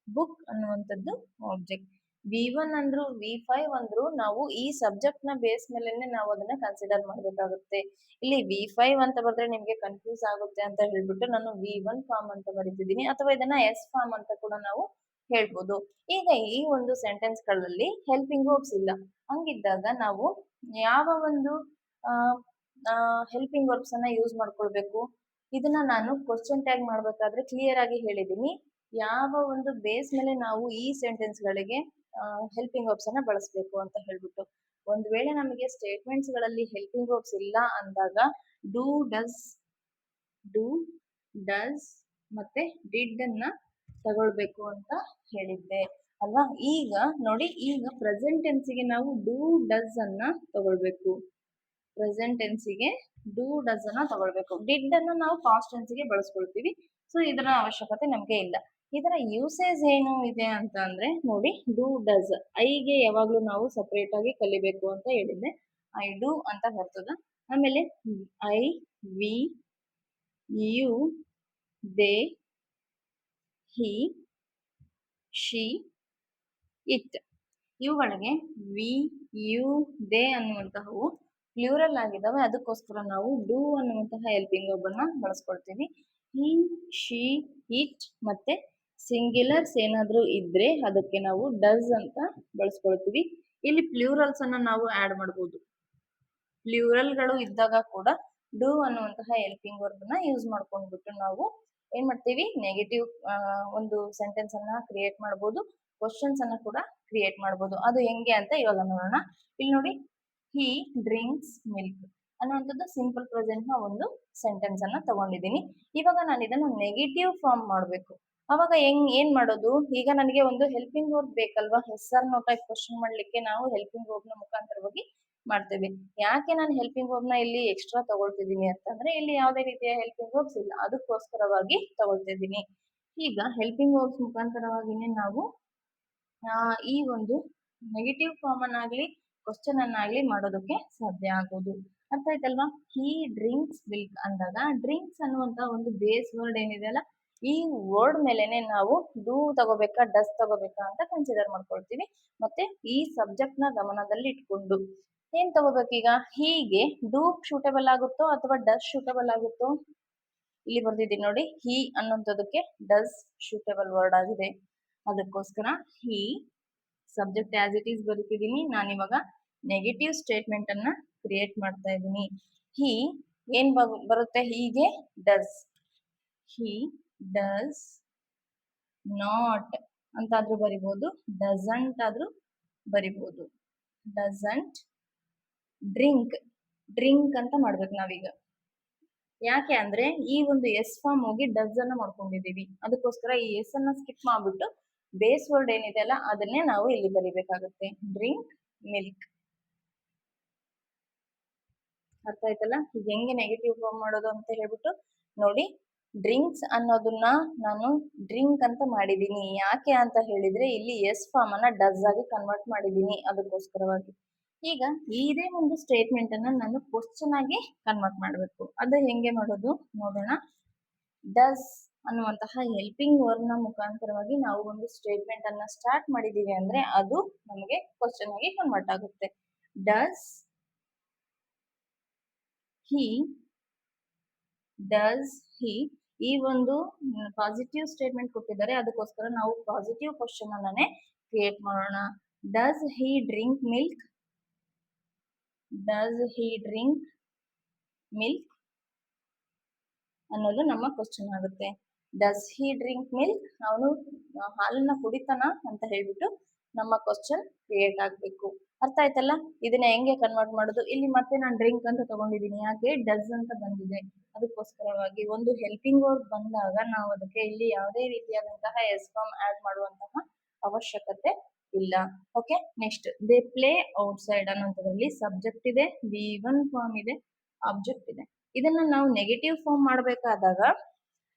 A: ಬುಕ್ ಅನ್ನುವಂಥದ್ದು ಆಬ್ಜೆಕ್ಟ್. V1 ಅಂದ್ರು V5 ಅಂದ್ರು ನಾವು ಈ ಸಬ್ಜೆಕ್ಟ್ ನ ಬೇಸ್ ಮೇಲೆನೆ ನಾವು ಅದನ್ನ ಕನ್ಸಿಡರ್ ಮಾಡಬೇಕಾಗುತ್ತೆ. ಇಲ್ಲಿ V5 ಅಂತ ಬರೆದ್ರೆ ನಿಮ್ಗೆ ಕನ್ಫ್ಯೂಸ್ ಆಗುತ್ತೆ ಅಂತ ಹೇಳ್ಬಿಟ್ಟು ನಾನು V1 ಫಾರ್ಮ್ ಅಂತ ಬರೀತಿದ್ದೀನಿ, ಅಥವಾ ಇದನ್ನ ಎಸ್ ಫಾರ್ಮ್ ಅಂತ ಕೂಡ ನಾವು ಹೇಳ್ಬೋದು. ಈಗ ಈ ಒಂದು ಸೆಂಟೆನ್ಸ್ ಗಳಲ್ಲಿ ಹೆಲ್ಪಿಂಗ್ ವರ್ಬ್ಸ್ ಇಲ್ಲ, ಹಂಗಿದ್ದಾಗ ನಾವು ಯಾವ ಒಂದು ಹೆಲ್ಪಿಂಗ್ ವರ್ಬ್ಸ್ ಅನ್ನ ಯೂಸ್ ಮಾಡ್ಕೊಳ್ಬೇಕು? ಇದನ್ನ ನಾನು ಕ್ವಶನ್ ಟ್ಯಾಗ್ ಮಾಡ್ಬೇಕಾದ್ರೆ ಕ್ಲಿಯರ್ ಆಗಿ ಹೇಳಿದೀನಿ, ಯಾವ ಒಂದು ಬೇಸ್ ಮೇಲೆ ನಾವು ಈ ಸೆಂಟೆನ್ಸ್ ಗಳಿಗೆ ಹೆಲ್ಪಿಂಗ್ ವರ್ಬ್ಸ್ ಅನ್ನ ಬಳಸಬೇಕು ಅಂತ ಹೇಳ್ಬಿಟ್ಟು. ಒಂದ್ ವೇಳೆ ನಮಗೆ ಸ್ಟೇಟ್ಮೆಂಟ್ಸ್ ಗಳಲ್ಲಿ ಹೆಲ್ಪಿಂಗ್ ವರ್ಬ್ಸ್ ಇಲ್ಲ ಅಂದಾಗ ಡೂ, ಡಸ್ ಮತ್ತೆ ಡಿಡ್ ಅನ್ನ ತಗೊಳ್ಬೇಕು ಅಂತ ಹೇಳಿದ್ದೆ ಅಲ್ವಾ. ಈಗ ನೋಡಿ, ಈಗ ಪ್ರೆಸೆಂಟ್ ಟೆನ್ಸಿಗೆ ನಾವು ಡೂ, ಡಸ್ ಅನ್ನ ತಗೊಳ್ಬೇಕು. ಪ್ರೆಸೆಂಟ್ ಟೆನ್ಸಿಗೆ ಡೂ, ಡಸ್ ಅನ್ನ ತಗೊಳ್ಬೇಕು. ಡಿಡ್ ಅನ್ನ ನಾವು ಪಾಸ್ಟ್ ಟೆನ್ಸಿಗೆ ಬಳಸ್ಕೊಳ್ತೀವಿ, ಸೊ ಇದರ ಅವಶ್ಯಕತೆ ನಮ್ಗೆ ಇಲ್ಲ. ಇದರ ಯೂಸೇಜ್ ಏನು ಇದೆ ಅಂತ ಅಂದ್ರೆ ನೋಡಿ, ಡೂ, ಡಸ್, ಐಗೆ ಯಾವಾಗ್ಲೂ ನಾವು ಸಪರೇಟ್ ಆಗಿ ಕಲಿಬೇಕು ಅಂತ ಹೇಳಿದ್ದೆ. ಐ ಡೂ ಅಂತ ಬರ್ತದ. ಆಮೇಲೆ I, we, you, they, he, she, it. ಇವುಗಳಿಗೆ ವಿ, ಯು, ದೇ ಅನ್ನುವಂತಹವು ಪ್ಲೂರಲ್ ಆಗಿದ್ದಾವೆ, ಅದಕ್ಕೋಸ್ಕರ ನಾವು ಡೂ ಅನ್ನುವಂತಹ ಹೆಲ್ಪಿಂಗ್ ವರ್ಬ್ ಅನ್ನ ಬಳಸ್ಕೊಳ್ತೀವಿ. ಹಿ, ಶಿ, ಇಟ್ ಮತ್ತೆ ಸಿಂಗ್ಯುಲರ್ಸ್ ಏನಾದ್ರೂ ಇದ್ರೆ ಅದಕ್ಕೆ ನಾವು ಡಸ್ ಅಂತ ಬಳಸ್ಕೊಳ್ತೀವಿ. ಇಲ್ಲಿ ಪ್ಲೂರಲ್ಸ್ ಅನ್ನ ನಾವು ಆಡ್ ಮಾಡಬಹುದು. ಪ್ಲೂರಲ್ಗಳು ಇದ್ದಾಗ ಕೂಡ ಡೂ ಅನ್ನುವಂತಹ ಹೆಲ್ಪಿಂಗ್ ವರ್ಬ್ ನ ಯೂಸ್ ಮಾಡ್ಕೊಂಡ್ಬಿಟ್ಟು ನಾವು ಏನ್ ಮಾಡ್ತೀವಿ, ನೆಗೆಟಿವ್ ಒಂದು ಸೆಂಟೆನ್ಸ್ ಅನ್ನ ಕ್ರಿಯೇಟ್ ಮಾಡಬಹುದು, ಕ್ವಶನ್ಸ್ ಅನ್ನ ಕೂಡ ಕ್ರಿಯೇಟ್ ಮಾಡಬಹುದು. ಅದು ಹೆಂಗೆ ಅಂತ ಇವಾಗ ನೋಡೋಣ. ಇಲ್ಲಿ ನೋಡಿ, ಹಿ ಡ್ರಿಂಕ್ಸ್ ಮಿಲ್ಕ್ ಅನ್ನುವಂಥದ್ದು ಸಿಂಪಲ್ ಪ್ರೆಸೆಂಟ್ ನ ಒಂದು ಸೆಂಟೆನ್ಸ್ ಅನ್ನ ತಗೊಂಡಿದ್ದೀನಿ. ಇವಾಗ ನಾನು ಇದನ್ನು ನೆಗೆಟಿವ್ ಫಾರ್ಮ್ ಮಾಡಬೇಕು. ಅವಾಗ ಏನ್ ಮಾಡೋದು? ಈಗ ನನಗೆ ಒಂದು ಹೆಲ್ಪಿಂಗ್ ವರ್ಬ್ ಬೇಕಲ್ವಾ, yes or no type question ಮಾಡ್ಲಿಕ್ಕೆ ನಾವು ಹೆಲ್ಪಿಂಗ್ ವರ್ಬ್ ನ ಮುಖಾಂತರವಾಗಿ ಮಾಡ್ತೇವೆ. ಯಾಕೆ ನಾನು ಹೆಲ್ಪಿಂಗ್ ವರ್ಬ್ ನ ಇಲ್ಲಿ ಎಕ್ಸ್ಟ್ರಾ ತಗೊಳ್ತಿದ್ದೀನಿ ಅಂತಂದ್ರೆ ಇಲ್ಲಿ ಯಾವುದೇ ರೀತಿಯ ಹೆಲ್ಪಿಂಗ್ ವರ್ಬ್ಸ್ ಇಲ್ಲ, ಅದಕ್ಕೋಸ್ಕರವಾಗಿ ತಗೊಳ್ತಿದ್ದೀನಿ. ಈಗ ಹೆಲ್ಪಿಂಗ್ ವರ್ಬ್ಸ್ ಮುಖಾಂತರವಾಗಿನೇ ನಾವು ಈ ಒಂದು ನೆಗೆಟಿವ್ ಫಾರ್ಮ್ ಅನ್ನಾಗ್ಲಿ ಕ್ವಶನ್ ಅನ್ನಾಗ್ಲಿ ಮಾಡೋದಕ್ಕೆ ಸಾಧ್ಯ ಆಗೋದು. ಅರ್ಥ ಆಯ್ತಲ್ವಾ? ಹಿ ಡ್ರಿಂಕ್ಸ್ ಮಿಲ್ಕ್ ಅಂದಾಗ ಡ್ರಿಂಕ್ಸ್ ಅನ್ನುವಂತ ಒಂದು ಬೇಸ್ ವರ್ಡ್ ಏನಿದೆ ಅಲ್ಲ, ಈ ವರ್ಡ್ ಮೇಲೆನೆ ನಾವು ಡೂ ತಗೋಬೇಕಾ ಡಸ್ ತಗೋಬೇಕಾ ಅಂತ ಕನ್ಸಿಡರ್ ಮಾಡ್ಕೊಳ್ತೀವಿ. ಮತ್ತೆ ಈ ಸಬ್ಜೆಕ್ಟ್ ನ ಗಮನದಲ್ಲಿ ಇಟ್ಕೊಂಡು ಏನ್ ತಗೋಬೇಕೀಗ? ಹೀಗೆ ಡೂ ಶೂಟೇಬಲ್ ಆಗುತ್ತೋ ಅಥವಾ ಡಸ್ ಶೂಟೇಬಲ್ ಆಗುತ್ತೋ? ಇಲ್ಲಿ ಬರ್ದಿದ್ದೀನಿ ನೋಡಿ, ಹಿ ಅನ್ನೋಂಥದಕ್ಕೆ ಡಸ್ ಶೂಟೇಬಲ್ ವರ್ಡ್ ಆಗಿದೆ, ಅದಕ್ಕೋಸ್ಕರ ಹಿ ಸಬ್ಜೆಕ್ಟ್ ಆಸ್ ಇಟ್ ಈಸ್ ಬರೀತಿದ್ದೀನಿ. ನಾನಿವಾಗ ನೆಗೆಟಿವ್ ಸ್ಟೇಟ್ಮೆಂಟ್ ಅನ್ನ ಕ್ರಿಯೇಟ್ ಮಾಡ್ತಾ ಇದ್ದೀನಿ. ಹಿ ಏನ್ ಬರುತ್ತೆ? ಹೀಗೆ ಡಸ್, ಹಿ ಡಸ್ ನಾಟ್ ಅಂತಾದ್ರೂ ಬರಿಬಹುದು, ಡಸಂಟ್ ಆದ್ರೂ ಬರಿಬಹುದು. ಡಸಂಟ್ ಡ್ರಿಂಕ್ ಡ್ರಿಂಕ್ ಅಂತ ಮಾಡ್ಬೇಕು ನಾವೀಗ. ಯಾಕೆ ಅಂದ್ರೆ ಈ ಒಂದು ಎಸ್ ಫಾರ್ಮ್ ಹೋಗಿ ಡಸ್ ಅನ್ನ ಮಾಡ್ಕೊಂಡಿದೀವಿ, ಅದಕ್ಕೋಸ್ಕರ ಈ ಎಸ್ ಅನ್ನ ಸ್ಕಿಪ್ ಮಾಡ್ಬಿಟ್ಟು ಬೇಸ್ ವರ್ಡ್ ಏನಿದೆ ಅಲ್ಲ ಅದನ್ನೇ ನಾವು ಇಲ್ಲಿ ಬರಿಬೇಕಾಗುತ್ತೆ. Drink milk. ಅರ್ಥ ಆಯ್ತಲ್ಲ? ಈಗ ಹೆಂಗೆ ನೆಗೆಟಿವ್ ಫಾರ್ಮ್ ಮಾಡೋದು ಅಂತ ಹೇಳ್ಬಿಟ್ಟು ನೋಡಿ. ಡ್ರಿಂಕ್ಸ್ ಅನ್ನೋದನ್ನ ನಾನು ಡ್ರಿಂಕ್ ಅಂತ ಮಾಡಿದೀನಿ. ಯಾಕೆ ಅಂತ ಹೇಳಿದ್ರೆ ಇಲ್ಲಿ ಎಸ್ ಫಾರ್ಮ್ ಅನ್ನ ಡಸ್ ಆಗಿ ಕನ್ವರ್ಟ್ ಮಾಡಿದೀನಿ, ಅದಕ್ಕೋಸ್ಕರವಾಗಿ. ಈಗ ಇದೇ ಒಂದು ಸ್ಟೇಟ್ಮೆಂಟ್ ಅನ್ನ ನಾನು ಕ್ವಶನ್ ಆಗಿ ಕನ್ವರ್ಟ್ ಮಾಡಬೇಕು. ಅದು ಹೆಂಗೆ ಮಾಡೋದು ನೋಡೋಣ. ಡಸ್ ಅನ್ನುವಂತಹ ಹೆಲ್ಪಿಂಗ್ ವರ್ಡ್ ನ ಮುಖಾಂತರವಾಗಿ ನಾವು ಒಂದು ಸ್ಟೇಟ್ಮೆಂಟ್ ಅನ್ನ ಸ್ಟಾರ್ಟ್ ಮಾಡಿದೀವಿ ಅಂದ್ರೆ ಅದು ನಮಗೆ ಕ್ವಶನ್ ಆಗಿ ಕನ್ವರ್ಟ್ ಆಗುತ್ತೆ. ಡಸ್ ಹಿ, ಡಸ್ ಹಿ, ಈ ಒಂದು ಪಾಸಿಟಿವ್ ಸ್ಟೇಟ್ಮೆಂಟ್ ಕೊಟ್ಟಿದ್ದಾರೆ, ಅದಕ್ಕೋಸ್ಕರ ನಾವು ಪಾಸಿಟಿವ್ ಕ್ವಶನ್ ಅನ್ನೇ ಕ್ರಿಯೇಟ್ ಮಾಡೋಣ. Does he drink milk? Does he drink milk ಅನ್ನೋದು ನಮ್ಮ ಕ್ವಶನ್ ಆಗುತ್ತೆ. ಡಸ್ ಹಿ ಡ್ರಿಂಕ್ ಮಿಲ್ಕ್, ಅವನು ಹಾಲನ್ನ ಕುಡಿತಾನ ಅಂತ ಹೇಳ್ಬಿಟ್ಟು ನಮ್ಮ ಕ್ವಶನ್ ಕ್ರಿಯೇಟ್ ಆಗ್ಬೇಕು. ಅರ್ಥ ಆಯ್ತಲ್ಲ? ಇದನ್ನ ಹೆಂಗೆ ಕನ್ವರ್ಟ್ ಮಾಡೋದು? ಇಲ್ಲಿ ಮತ್ತೆ ನಾನು ಡ್ರಿಂಕ್ ಅಂತ ತಗೊಂಡಿದ್ದೀನಿ, ಯಾಕೆ ಡಸ್ ಅಂತ ಬಂದಿದೆ, ಅದಕ್ಕೋಸ್ಕರವಾಗಿ. ಒಂದು ಹೆಲ್ಪಿಂಗ್ ವರ್ಡ್ ಬಂದಾಗ ನಾವು ಅದಕ್ಕೆ ಇಲ್ಲಿ ಯಾವುದೇ ರೀತಿಯಾದಂತಹ ಎಸ್ ಫಾರ್ಮ್ ಆಡ್ ಮಾಡುವಂತಹ ಅವಶ್ಯಕತೆ ಇಲ್ಲ. Okay, next they play outside ಅನ್ನೋದ್ರಲ್ಲಿ ಸಬ್ಜೆಕ್ಟ್ ಇದೆ, V1 ಫಾರ್ಮ್ ಇದೆ, ಆಬ್ಜೆಕ್ಟ್ ಇದೆ. ಇದನ್ನ ನಾವು ನೆಗೆಟಿವ್ ಫಾರ್ಮ್ ಮಾಡಬೇಕಾದಾಗ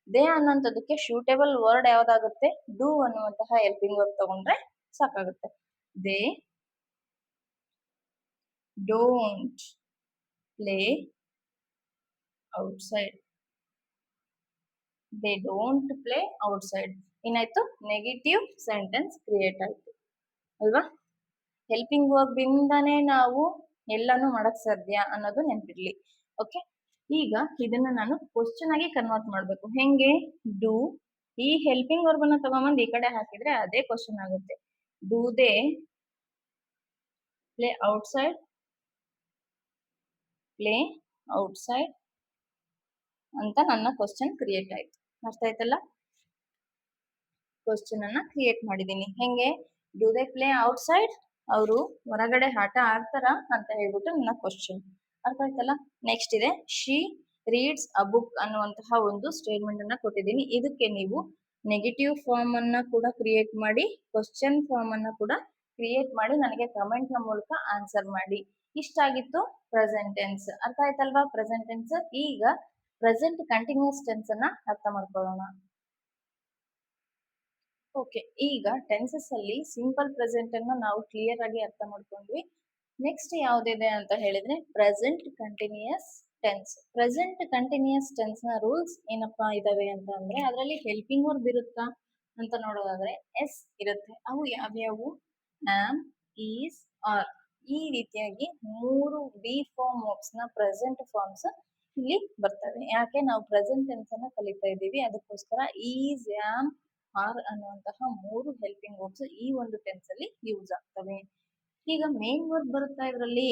A: ದೇ ಅನ್ನೋಂಥದಕ್ಕೆ ಶೂಟೇಬಲ್ ವರ್ಡ್ ಯಾವ್ದಾಗುತ್ತೆ? ಡೂ ಅನ್ನುವಂತಹ ಹೆಲ್ಪಿಂಗ್ ವರ್ಡ್ ತಗೊಂಡ್ರೆ ಸಾಕಾಗುತ್ತೆ. They don't play outside. They don't play outside. ಏನಾಯ್ತು? ನೆಗೆಟಿವ್ ಸೆಂಟೆನ್ಸ್ ಕ್ರಿಯೇಟ್ ಆಯ್ತು ಅಲ್ವಾ? ಹೆಲ್ಪಿಂಗ್ ವರ್ಬ್ ಇಂದಾನೇ ನಾವು ಎಲ್ಲಾನು ಮಾಡಕ್ ಸಾಧ್ಯ ಅನ್ನೋದು ನೆನಪಿರ್ಲಿ. ಓಕೆ, ಈಗ ಇದನ್ನ ನಾನು ಕ್ವಶನ್ ಆಗಿ ಕನ್ವರ್ಟ್ ಮಾಡ್ಬೇಕು. ಹೆಂಗೆ? ಡೂ, ಈ ಹೆಲ್ಪಿಂಗ್ ವರ್ಬ್ ಅನ್ನ ತಗೊಂಬಂದ್ ಈ ಕಡೆ ಹಾಕಿದ್ರೆ ಅದೇ ಕ್ವಶನ್ ಆಗುತ್ತೆ. Do they play outside? Play outside ಅಂತ ನನ್ನ ಕ್ವಶನ್ ಕ್ರಿಯೇಟ್ ಆಯ್ತು. ಅರ್ಥ ಆಯ್ತಲ್ಲ? ಕ್ವಶನ್ ಅನ್ನ ಕ್ರಿಯೇಟ್ ಮಾಡಿದೀನಿ. ಹೆಂಗೆ? Do they play outside? ಅವರು ಹೊರಗಡೆ ಆಟ ಆಡ್ತಾರ ಅಂತ ಹೇಳ್ಬಿಟ್ಟು ನನ್ನ ಕ್ವಶನ್. ಅರ್ಥ ಆಯ್ತಲ್ಲ? ನೆಕ್ಸ್ಟ್ ಇದೆ ಶಿ ರೀಡ್ಸ್ ಅ ಬುಕ್ ಅನ್ನುವಂತಹ ಒಂದು ಸ್ಟೇಟ್ಮೆಂಟ್ ಅನ್ನ ಕೊಟ್ಟಿದ್ದೀನಿ. ಇದಕ್ಕೆ ನೀವು ನೆಗೆಟಿವ್ ಫಾರ್ಮ್ ಅನ್ನ ಕೂಡ ಕ್ರಿಯೇಟ್ ಮಾಡಿ, ಕ್ವಶನ್ ಫಾರ್ಮ್ ಅನ್ನ ಕೂಡ ಕ್ರಿಯೇಟ್ ಮಾಡಿ ನನಗೆ ಕಮೆಂಟ್ ನ ಮೂಲಕ ಆನ್ಸರ್ ಮಾಡಿ. ಇಷ್ಟಾಗಿತ್ತು ಪ್ರೆಸೆಂಟ್ ಟೆನ್ಸ್. ಅರ್ಥ ಆಯ್ತಲ್ವಾ ಪ್ರೆಸೆಂಟ್ ಟೆನ್ಸ್? ಈಗ ಪ್ರೆಸೆಂಟ್ ಕಂಟಿನ್ಯೂಸ್ ಟೆನ್ಸ್ ಅನ್ನ ಅರ್ಥ ಮಾಡ್ಕೊಳ್ಳೋಣ. ಓಕೆ, ಈಗ ಟೆನ್ಸಸ್ ಅಲ್ಲಿ ಸಿಂಪಲ್ ಪ್ರೆಸೆಂಟ್ ಅನ್ನ ನಾವು ಕ್ಲಿಯರ್ ಆಗಿ ಅರ್ಥ ಮಾಡ್ಕೊಂಡ್ವಿ. ನೆಕ್ಸ್ಟ್ ಯಾವ್ದಿದೆ ಅಂತ ಹೇಳಿದ್ರೆ present continuous tense. Present continuous tense ನ ರೂಲ್ಸ್ ಏನಪ್ಪಾ ಇದಾವೆ ಅಂತ ಅಂದ್ರೆ, ಅದರಲ್ಲಿ ಹೆಲ್ಪಿಂಗ್ ವರ್ಬ್ ಇರುತ್ತಾ ಅಂತ ನೋಡೋದಾದ್ರೆ ಎಸ್ ಇರುತ್ತೆ. ಅವು ಯಾವ್ಯಾವು? Am, is, are. ಈ ರೀತಿಯಾಗಿ 3 ಬಿ ಫಾರ್ಮ್ ವರ್ಬ್ಸ್ ನ ಪ್ರೆಸೆಂಟ್ ಫಾರ್ಮ್ಸ್ ಇಲ್ಲಿ ಬರ್ತವೆ. ಯಾಕೆ? ನಾವು ಪ್ರೆಸೆಂಟ್ ಟೆನ್ಸ್ ಅನ್ನ ಕಲಿತಾ ಇದ್ದೀವಿ, ಅದಕ್ಕೋಸ್ಕರ ಈಸ್, ಆಮ್, ಆರ್ ಅನ್ನುವಂತಹ 3 ಹೆಲ್ಪಿಂಗ್ ವರ್ಬ್ಸ್ ಈ ಒಂದು ಟೆನ್ಸ್ ಅಲ್ಲಿ ಯೂಸ್ ಆಗ್ತವೆ. ಈಗ ಮೇನ್ ವರ್ಬ್ ಬರುತ್ತಾ ಇದರಲ್ಲಿ?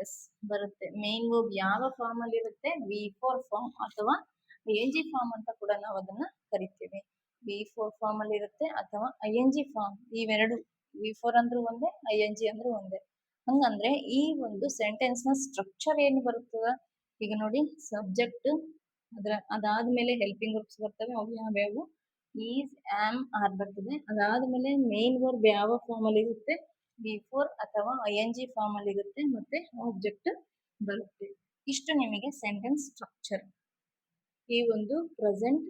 A: ಎಸ್ ಬರುತ್ತೆ. ಮೇನ್ ವರ್ಬ್ ಯಾವ ಫಾರ್ಮ್ ಅಲ್ಲಿ ಇರುತ್ತೆ? V4 ಫಾರ್ಮ್ ಅಥವಾ ING ಫಾರ್ಮ್ ಅಂತ ಕೂಡ ನಾವು ಅದನ್ನ ಕರಿತೀವಿ. V4 ಫಾರ್ಮ್ ಅಲ್ಲಿ ಇರುತ್ತೆ ಅಥವಾ ING ಫಾರ್ಮ್. ಇವೆರಡು V4 ಅಂದ್ರೂ ಒಂದೇ, ING ಅಂದ್ರೂ ಒಂದೇ. ಹಂಗಂದ್ರೆ ಈ ಒಂದು ಸೆಂಟೆನ್ಸ್ ನ ಸ್ಟ್ರಕ್ಚರ್ ಏನು ಬರುತ್ತದ? ಈಗ ನೋಡಿ, ಸಬ್ಜೆಕ್ಟ್, ಅದಾದ್ಮೇಲೆ ಹೆಲ್ಪಿಂಗ್ ವರ್ಬ್ಸ್ ಬರ್ತವೆ. ಅವು ಯಾವ್ಯಾವು? ಈಸ್, ಆಮ್, ಆರ್ ಬರ್ತದೆ. ಅದಾದ್ಮೇಲೆ ಮೇನ್ ವರ್ಬ್ ಯಾವ ಫಾರ್ಮ್ ಅಲ್ಲಿ ಇರುತ್ತೆ? V4 ಅಥವಾ ING ಫಾರ್ಮ್ ಅಲ್ಲಿ ಇರುತ್ತೆ, ಮತ್ತೆ ಆಬ್ಜೆಕ್ಟ್ ಬರುತ್ತೆ. ಇಷ್ಟು ನಿಮಗೆ ಸೆಂಟೆನ್ಸ್ ಸ್ಟ್ರಕ್ಚರ್. ಈ ಒಂದು ಪ್ರೆಸೆಂಟ್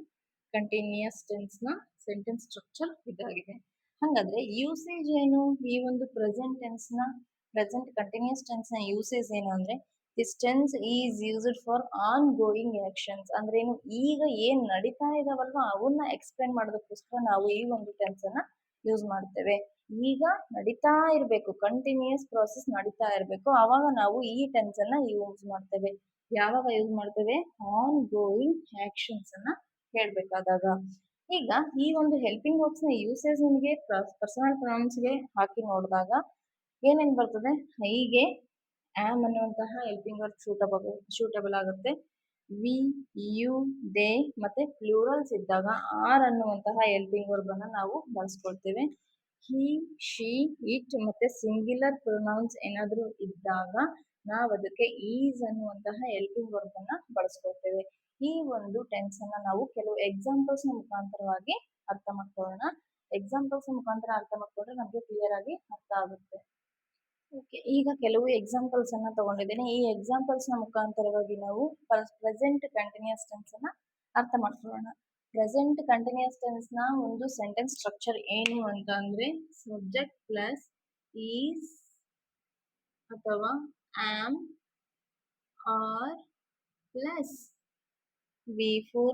A: ಕಂಟಿನ್ಯೂಯಸ್ ಟೆನ್ಸ್ ನ ಸೆಂಟೆನ್ಸ್ ಸ್ಟ್ರಕ್ಚರ್ ಇದಾಗಿದೆ. ಹಾಗಾದ್ರೆ ಯೂಸೇಜ್ ಏನು? ಈ ಒಂದು ಪ್ರೆಸೆಂಟ್ ಟೆನ್ಸ್ ನ, ಪ್ರೆಸೆಂಟ್ ಕಂಟಿನ್ಯೂಯಸ್ ಟೆನ್ಸ್ ನ ಯೂಸೇಜ್ ಏನು ಅಂದ್ರೆ, this tense is used for on going actions. ಅಂದ್ರೆ ಏನು? ಈಗ ಏನ್ ನಡೀತಾ ಇದಾವಲ್ವಾ ಅವನ್ನ ಎಕ್ಸ್ಪ್ಲೇನ್ ಮಾಡೋದಕ್ಕೋಸ್ಕರ ನಾವು ಈ ಒಂದು ಟೆನ್ಸ್ ಅನ್ನ ಯೂಸ್ ಮಾಡ್ತೇವೆ. ಈಗ ನಡೀತಾ ಇರ್ಬೇಕು, ಕಂಟಿನ್ಯೂಯಸ್ ಪ್ರಾಸೆಸ್ ನಡೀತಾ ಇರ್ಬೇಕು, ಅವಾಗ ನಾವು ಈ ಟೆನ್ಸ್ ಅನ್ನ ಯೂಸ್ ಮಾಡ್ತೇವೆ. ಯಾವಾಗ ಯೂಸ್ ಮಾಡ್ತೇವೆ? ಆನ್ ಗೋಯಿಂಗ್ ಆಕ್ಷನ್ಸ್ ಅನ್ನ ಹೇಳ್ಬೇಕಾದಾಗ. ಈಗ ಈ ಒಂದು ಹೆಲ್ಪಿಂಗ್ ವರ್ಬ್ಸ್ ನ ಯೂಸೇಜ್ ನಿಮಗೆ ಪರ್ಸನಲ್ ಪ್ರೊನೌನ್ಸ್ ಗೆ ಹಾಕಿ ನೋಡಿದಾಗ ಏನೇನ್ ಬರ್ತದೆ? ಹೀಗೆ ಆಮ್ ಅನ್ನುವಂತಹ ಹೆಲ್ಪಿಂಗ್ ವರ್ಬ್ ಶೂಟಬಲ್ ಆಗುತ್ತೆ. ವಿ, ಯು, ದೇ ಮತ್ತೆ ಪ್ಲೂರಲ್ಸ್ ಇದ್ದಾಗ ಆರ್ ಅನ್ನುವಂತಹ ಹೆಲ್ಪಿಂಗ್ ವರ್ಬ್ ಅನ್ನ ನಾವು ಬಳಸ್ಕೊಳ್ತೇವೆ. ಹಿ, ಶಿ, ಇಟ್ ಮತ್ತೆ ಸಿಂಗ್ಯುಲರ್ ಪ್ರೊನೌನ್ಸ್ ಏನಾದ್ರೂ ಇದ್ದಾಗ ನಾವು ಅದಕ್ಕೆ ಈಸ್ ಅನ್ನುವಂತಹ ಹೆಲ್ಪಿಂಗ್ ವರ್ಬ್ ಅನ್ನ ಬಳಸ್ಕೊಳ್ತೇವೆ. ಈ ಒಂದು ಟೆನ್ಸ್ ಅನ್ನ ನಾವು ಕೆಲವು ಎಕ್ಸಾಂಪಲ್ಸ್ ಮುಖಾಂತರವಾಗಿ ಅರ್ಥ ಮಾಡ್ಕೊಳ್ಳೋಣ. ಎಕ್ಸಾಂಪಲ್ಸ್ ಮುಖಾಂತರ ಅರ್ಥ ಮಾಡ್ಕೊಂಡ್ರೆ ನಮಗೆ ಕ್ಲಿಯರ್ ಆಗಿ ಅರ್ಥ ಆಗುತ್ತೆ. ಓಕೆ, ಈಗ ಕೆಲವು ಎಕ್ಸಾಂಪಲ್ಸ್ ಅನ್ನ ತಗೊಂಡಿದ್ದೇನೆ. ಈ ಎಕ್ಸಾಂಪಲ್ಸ್ ನ ಮುಖಾಂತರವಾಗಿ ನಾವು ಪ್ರೆಸೆಂಟ್ ಕಂಟಿನ್ಯೂಸ್ ಟೆನ್ಸ್ ಅನ್ನ ಅರ್ಥ ಮಾಡ್ಕೊಳ್ಳೋಣ. ಪ್ರೆಸೆಂಟ್ ಕಂಟಿನ್ಯೂಸ್ ಟೆನ್ಸ್ ನ ಒಂದು ಸೆಂಟೆನ್ಸ್ ಸ್ಟ್ರಕ್ಚರ್ ಏನು ಅಂತ ಅಂದ್ರೆ ಸಬ್ಜೆಕ್ಟ್ ಪ್ಲಸ್ ಈಸ್ ಅಥವಾ am are plus V4